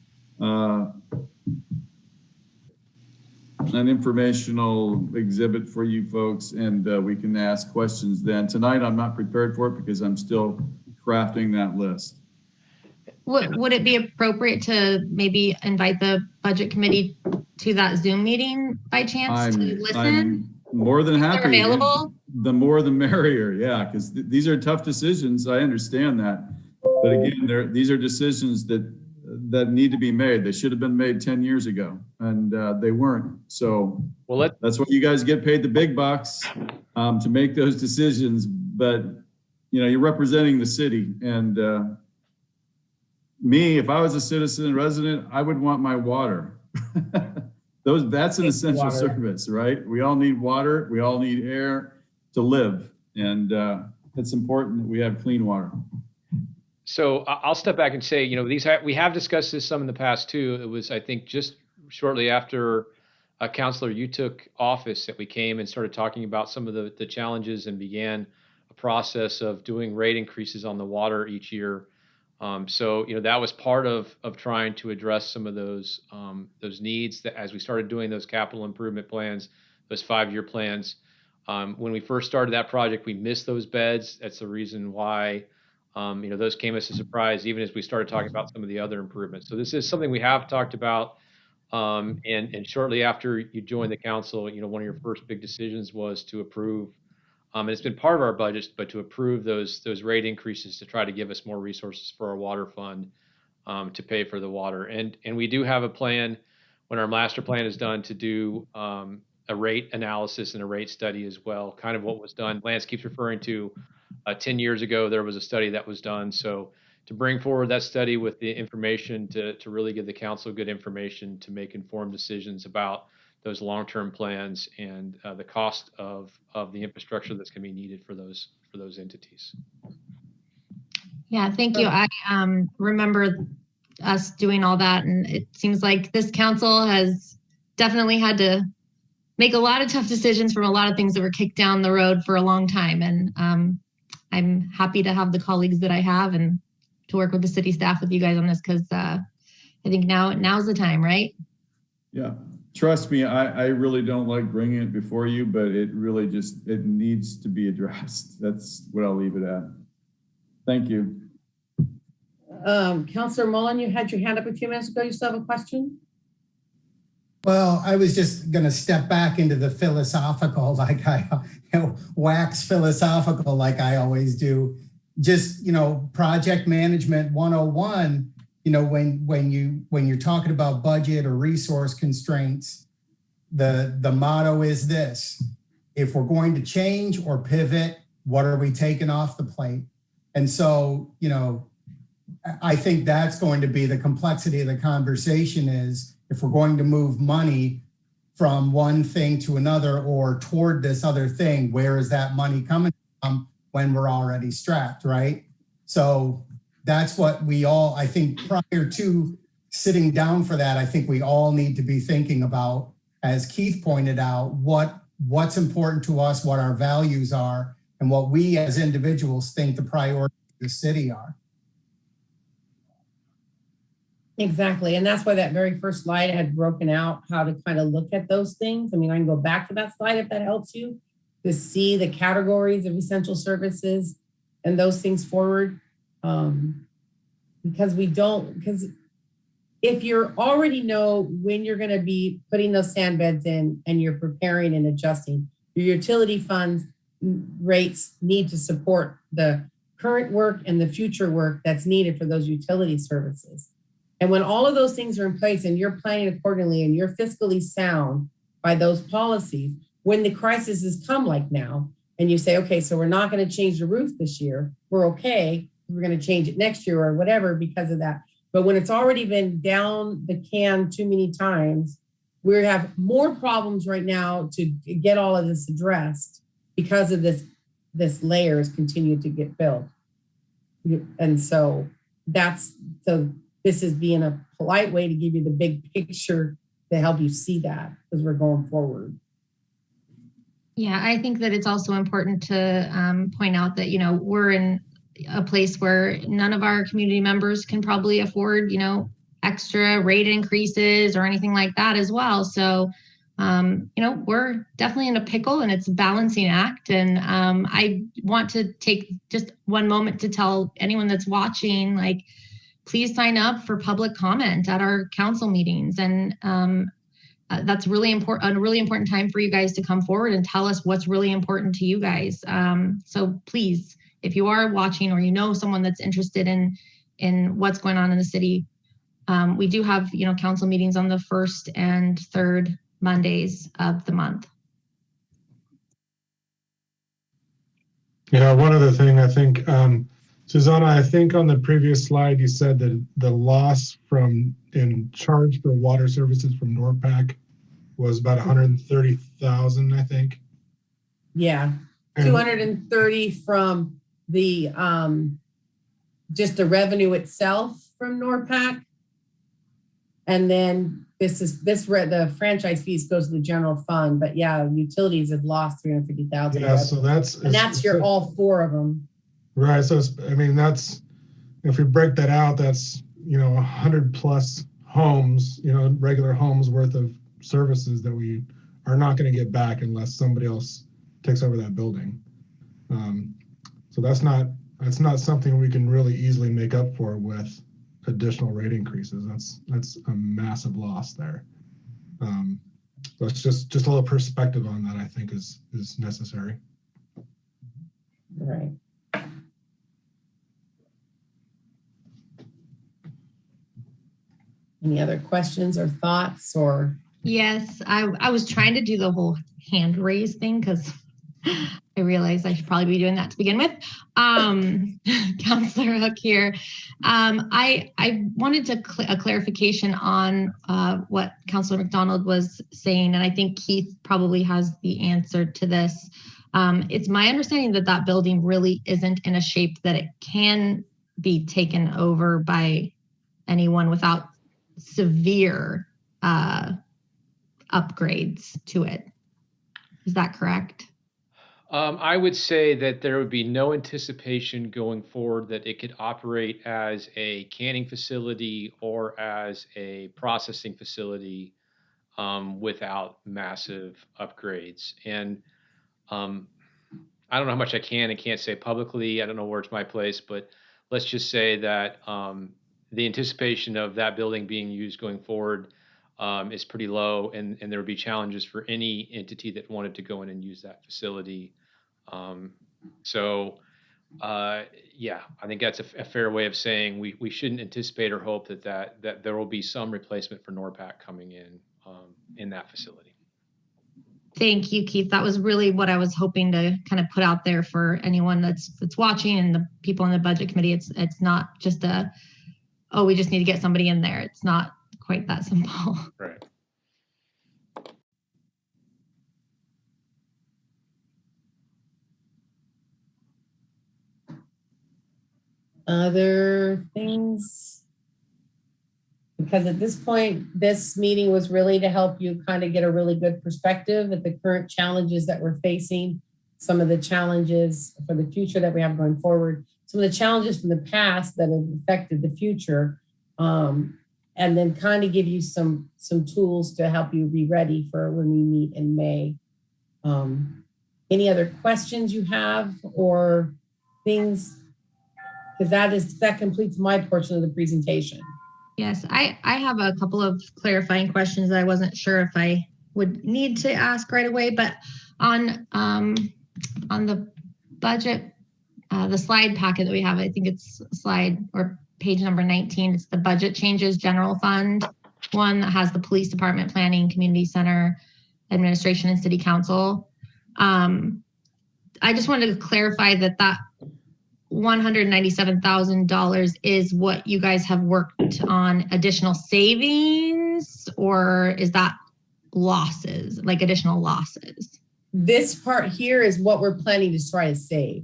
exhibit for you folks, and we can ask questions then. Tonight, I'm not prepared for it because I'm still crafting that list. Would it be appropriate to maybe invite the budget committee to that Zoom meeting by chance to listen? I'm more than happy. They're available? The more the merrier, yeah, because these are tough decisions. I understand that. But again, these are decisions that need to be made. They should have been made 10 years ago, and they weren't. So that's why you guys get paid the big bucks to make those decisions. But, you're representing the city, and me, if I was a citizen and resident, I would want my water. That's an essential service, right? We all need water. We all need air to live. And it's important that we have clean water. So I'll step back and say, we have discussed this some in the past too. It was, I think, just shortly after Councilor, you took office that we came and started talking about some of the challenges and began a process of doing rate increases on the water each year. So that was part of trying to address some of those needs that as we started doing those capital improvement plans, those 5-year plans. When we first started that project, we missed those beds. That's the reason why those came as a surprise, even as we started talking about some of the other improvements. So this is something we have talked about. And shortly after you joined the council, one of your first big decisions was to approve. And it's been part of our budget, but to approve those rate increases to try to give us more resources for our water fund to pay for the water. And we do have a plan when our master plan is done to do a rate analysis and a rate study as well. Kind of what was done. Lance keeps referring to 10 years ago, there was a study that was done. So to bring forward that study with the information to really give the council good information to make informed decisions about those long-term plans and the cost of the infrastructure that's going to be needed for those entities. Yeah, thank you. I remember us doing all that, and it seems like this council has definitely had to make a lot of tough decisions from a lot of things that were kicked down the road for a long time. And I'm happy to have the colleagues that I have and to work with the city staff with you guys on this, because I think now's the time, right? Yeah. Trust me, I really don't like bringing it before you, but it really it needs to be addressed. That's what I'll leave it at. Thank you. Councillor Mullen, you had your hand up a few minutes ago. You still have a question? Well, I was just going to step back into the philosophical, like I wax philosophical like I always do. Just, project management 101, when you're talking about budget or resource constraints, the motto is this: if we're going to change or pivot, what are we taking off the plate? And so, I think that's going to be the complexity of the conversation is, if we're going to move money from one thing to another or toward this other thing, where is that money coming from when we're already strapped, right? So that's what we all, I think, prior to sitting down for that, I think we all need to be thinking about, as Keith pointed out, what's important to us, what our values are, and what we as individuals think the priorities of the city are. Exactly. And that's why that very first slide had broken out how to kind of look at those things. I mean, I can go back to that slide if that helps you to see the categories of essential services and those things forward. Because if you already know when you're going to be putting those sand beds in and you're preparing and adjusting, your utility funds rates need to support the current work and the future work that's needed for those utility services. And when all of those things are in place and you're planning accordingly and you're fiscally sound by those policies, when the crises come like now, and you say, okay, so we're not going to change the roof this year, we're okay, we're going to change it next year or whatever because of that. But when it's already been down the can too many times, we have more problems right now to get all of this addressed because of this layers continue to get built. And so this is being a polite way to give you the big picture to help you see that as we're going forward. Yeah, I think that it's also important to point out that, we're in a place where none of our community members can probably afford, extra rate increases or anything like that as well. So, we're definitely in a pickle and it's a balancing act. And I want to take just one moment to tell anyone that's watching, please sign up for public comment at our council meetings. And that's really important, a really important time for you guys to come forward and tell us what's really important to you guys. So please, if you are watching or someone that's interested in what's going on in the city, we do have, council meetings on the 1st and 3rd Mondays of the month. Yeah, one other thing, I think, Susanna, I think on the previous slide, you said that the loss in charge for water services from Norpak was about 130,000, I think. Yeah, 230 from the just the revenue itself from Norpak, and then the franchise fees goes to the general fund. But yeah, utilities have lost 350,000. Yeah, so that's all four of them. Right. So that's, if we break that out, that's 100 plus homes, regular homes worth of services that we are not going to get back unless somebody else takes over that building. So that's not something we can really easily make up for with additional rate increases. That's a massive loss there. So it's just a little perspective on that, I think is necessary. Right. Any other questions or thoughts or? Yes, I was trying to do the whole hand raise thing because I realized I should probably be doing that to begin with. Councillor Hook here. I wanted a clarification on what Councillor McDonald was saying, and I think Keith probably has the answer to this. It's my understanding that building really isn't in a shape that it can be taken over by anyone without severe upgrades to it. Is that correct? I would say that there would be no anticipation going forward that it could operate as a canning facility or as a processing facility without massive upgrades. And I don't know how much I can and can't say publicly. I don't know where it's my place, but let's just say that the anticipation of that building being used going forward is pretty low, and there would be challenges for any entity that wanted to go in and use that facility. Yeah, I think that's a fair way of saying we shouldn't anticipate or hope that there will be some replacement for Norpak coming in that facility. Thank you, Keith. That was really what I was hoping to kind of put out there for anyone that's watching and the people in the budget committee. It's not just we just need to get somebody in there. It's not quite that simple. Right. Other things? Because at this point, this meeting was really to help you kind of get a really good perspective at the current challenges that we're facing, some of the challenges for the future that we have going forward, some of the challenges from the past that have affected the future, and then kind of give you some tools to help you be ready for when we meet in May. Any other questions you have or things? Because that completes my portion of the presentation. Yes, I have a couple of clarifying questions that I wasn't sure if I would need to ask right away, but on the budget, the slide packet that we have, I think it's slide or page number 19, it's the budget changes general fund one that has the police department, planning, community center, administration, and city council. I just wanted to clarify that $197,000 is what you guys have worked on additional savings, or is that losses, like additional losses? This part here is what we're planning to try to save.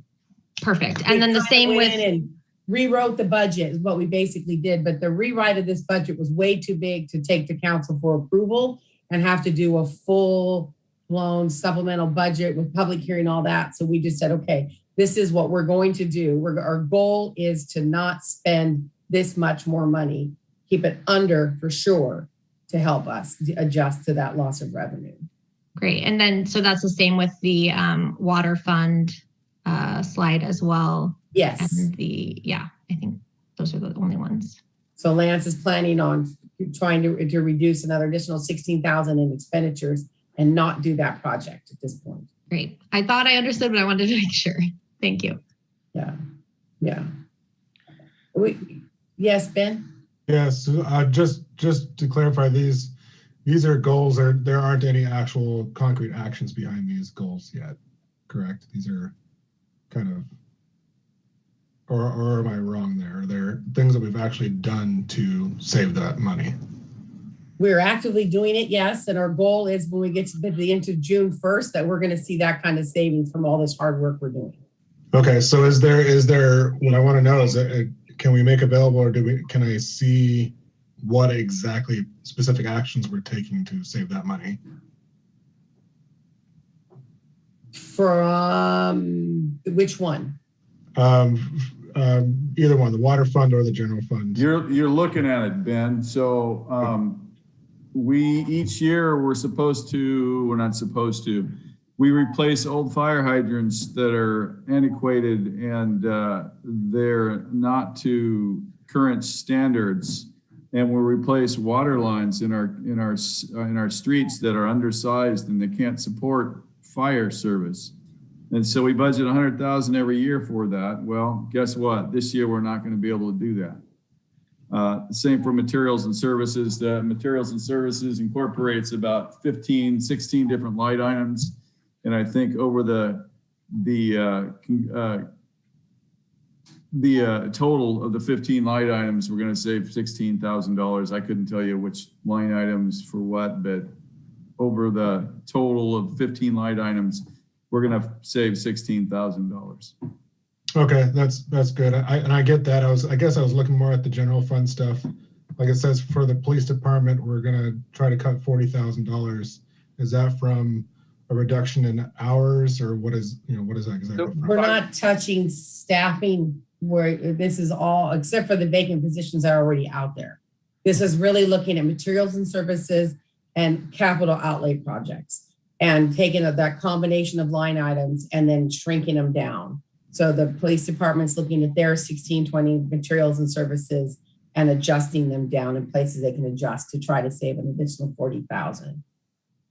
Perfect. And then the same with and rewrote the budget is what we basically did, but the rewrite of this budget was way too big to take to council for approval and have to do a full blown supplemental budget with public hearing, all that. So we just said, okay, this is what we're going to do. Our goal is to not spend this much more money, keep it under for sure to help us adjust to that loss of revenue. Great. And then, so that's the same with the water fund slide as well. Yes. And I think those are the only ones. So Lance is planning on trying to reduce another additional $16,000 in expenditures and not do that project at this point. Great. I thought I understood, but I wanted to make sure. Thank you. Yeah. Yes, Ben? Yes, just to clarify, these are goals. There aren't any actual concrete actions behind these goals yet, correct? These are kind of, or am I wrong there? Are there things that we've actually done to save that money? We're actively doing it, yes. And our goal is when we get to the end of June 1st, that we're going to see that kind of savings from all this hard work we're doing. Okay, so is there, what I want to know is, can we make available, or can I see what exactly specific actions we're taking to save that money? From which one? Either one, the water fund or the general fund. You're looking at it, Ben. So we each year we're not supposed to. We replace old fire hydrants that are antiquated and they're not to current standards, and we'll replace water lines in our streets that are undersized and they can't support fire service. And so we budget $100,000 every year for that. Well, guess what? This year we're not going to be able to do that. Same for materials and services. The materials and services incorporates about 15, 16 different light items. And I think over the total of the 15 light items, we're going to save $16,000. I couldn't tell you which line items for what, but over the total of 15 light items, we're going to save $16,000. Okay, that's good. I get that. I guess I was looking more at the general fund stuff. Like it says, for the police department, we're going to try to cut $40,000. Is that from a reduction in hours, or what is that exactly? We're not touching staffing where this is all, except for the vacant positions that are already out there. This is really looking at materials and services and capital outlay projects and taking that combination of line items and then shrinking them down. So the police department's looking at their 1620 materials and services and adjusting them down in places they can adjust to try to save an additional 40,000.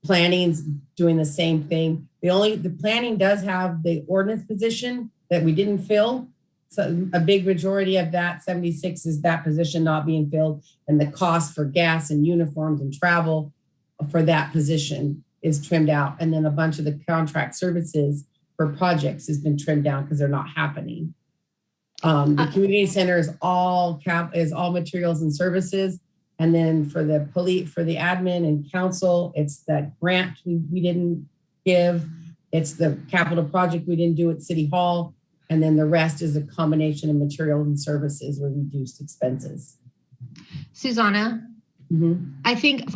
Planning's doing the same thing. The planning does have the ordinance position that we didn't fill. So a big majority of that 76 is that position not being filled, and the cost for gas and uniforms and travel for that position is trimmed out. And then a bunch of the contract services for projects has been trimmed down because they're not happening. The community center is all materials and services. And then for the police, for the admin and council, it's that grant we didn't give. It's the capital project we didn't do at City Hall. And then the rest is a combination of materials and services with reduced expenses. Susanna, I think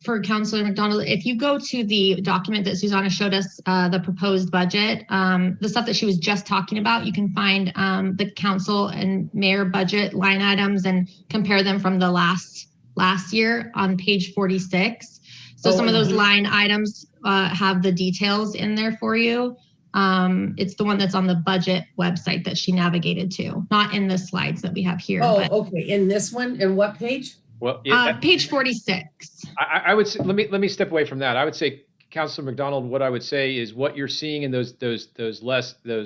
for Councilor McDonald, if you go to the document that Susanna showed us, the proposed budget, the stuff that she was just talking about, you can find the council and mayor budget line items and compare them from the last year on page 46. So some of those line items have the details in there for you. It's the one that's on the budget website that she navigated to, not in the slides that we have here. Okay. In this one, in what page? Well, page 46. I would say, let me step away from that. I would say, Councilor McDonald, what I would say is what you're seeing in those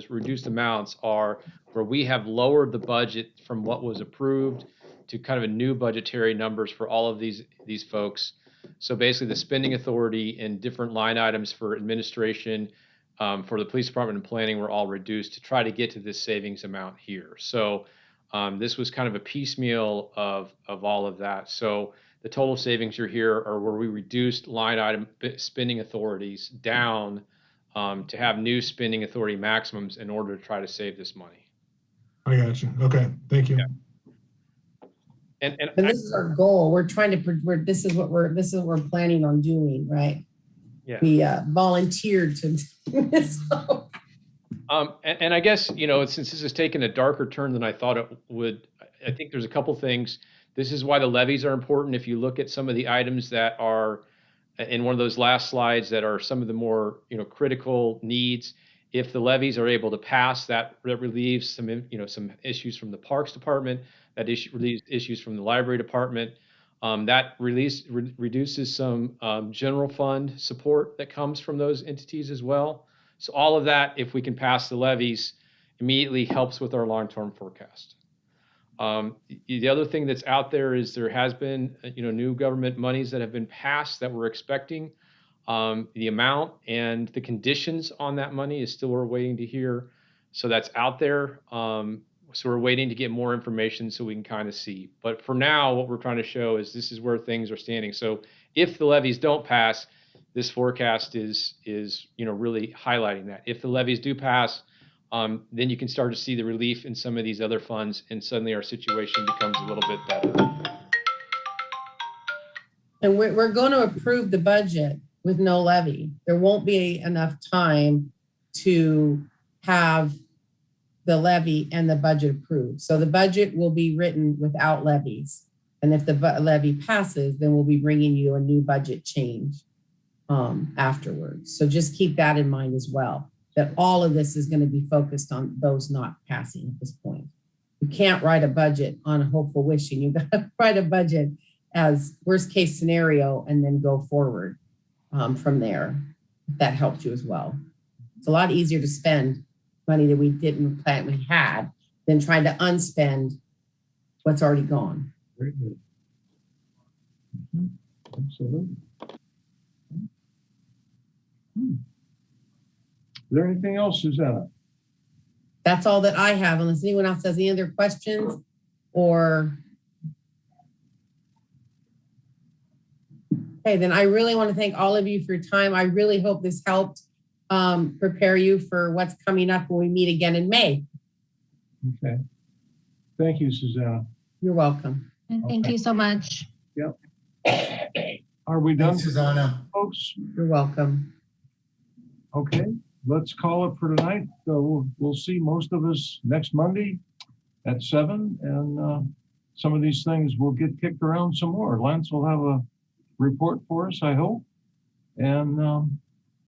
reduced amounts are where we have lowered the budget from what was approved to kind of a new budgetary numbers for all of these folks. So basically the spending authority and different line items for administration, for the police department and planning were all reduced to try to get to this savings amount here. So this was kind of a piecemeal of all of that. So the total savings you're here are where we reduced line item spending authorities down to have new spending authority maximums in order to try to save this money. I got you. Okay, thank you. Yeah. And this is our goal. We're trying to. This is what we're planning on doing, right? Yeah. We volunteered to do this. And I guess, since this has taken a darker turn than I thought it would, I think there's a couple things. This is why the levies are important. If you look at some of the items that are in one of those last slides that are some of the more, critical needs, if the levies are able to pass, that relieves some, some issues from the Parks Department, that relieves issues from the Library Department. That reduces some general fund support that comes from those entities as well. So all of that, if we can pass the levies, immediately helps with our long-term forecast. The other thing that's out there is there has been, new government monies that have been passed that we're expecting. The amount and the conditions on that money is still we're waiting to hear. So that's out there. So we're waiting to get more information so we can kind of see. But for now, what we're trying to show is this is where things are standing. So if the levies don't pass, this forecast is really highlighting that. If the levies do pass, then you can start to see the relief in some of these other funds, and suddenly our situation becomes a little bit better. And we're going to approve the budget with no levy. There won't be enough time to have the levy and the budget approved. So the budget will be written without levies. And if the levy passes, then we'll be bringing you a new budget change afterwards. So just keep that in mind as well, that all of this is going to be focused on those not passing at this point. You can't write a budget on hopeful wishing. You've got to write a budget as worst case scenario and then go forward from there. That helped you as well. It's a lot easier to spend money that we didn't plan we had than trying to unspend what's already gone. Very good. Absolutely. Is there anything else, Susanna? That's all that I have, unless anyone else has any other questions or. Okay, then I really want to thank all of you for your time. I really hope this helped prepare you for what's coming up when we meet again in May. Okay. Thank you, Susanna. You're welcome. And thank you so much. Yep. Are we done, Thanks, Susanna? folks? You're welcome. Okay, let's call it for tonight. So we'll see most of us next Monday at 7, and some of these things will get kicked around some more. Lance will have a report for us, I hope. And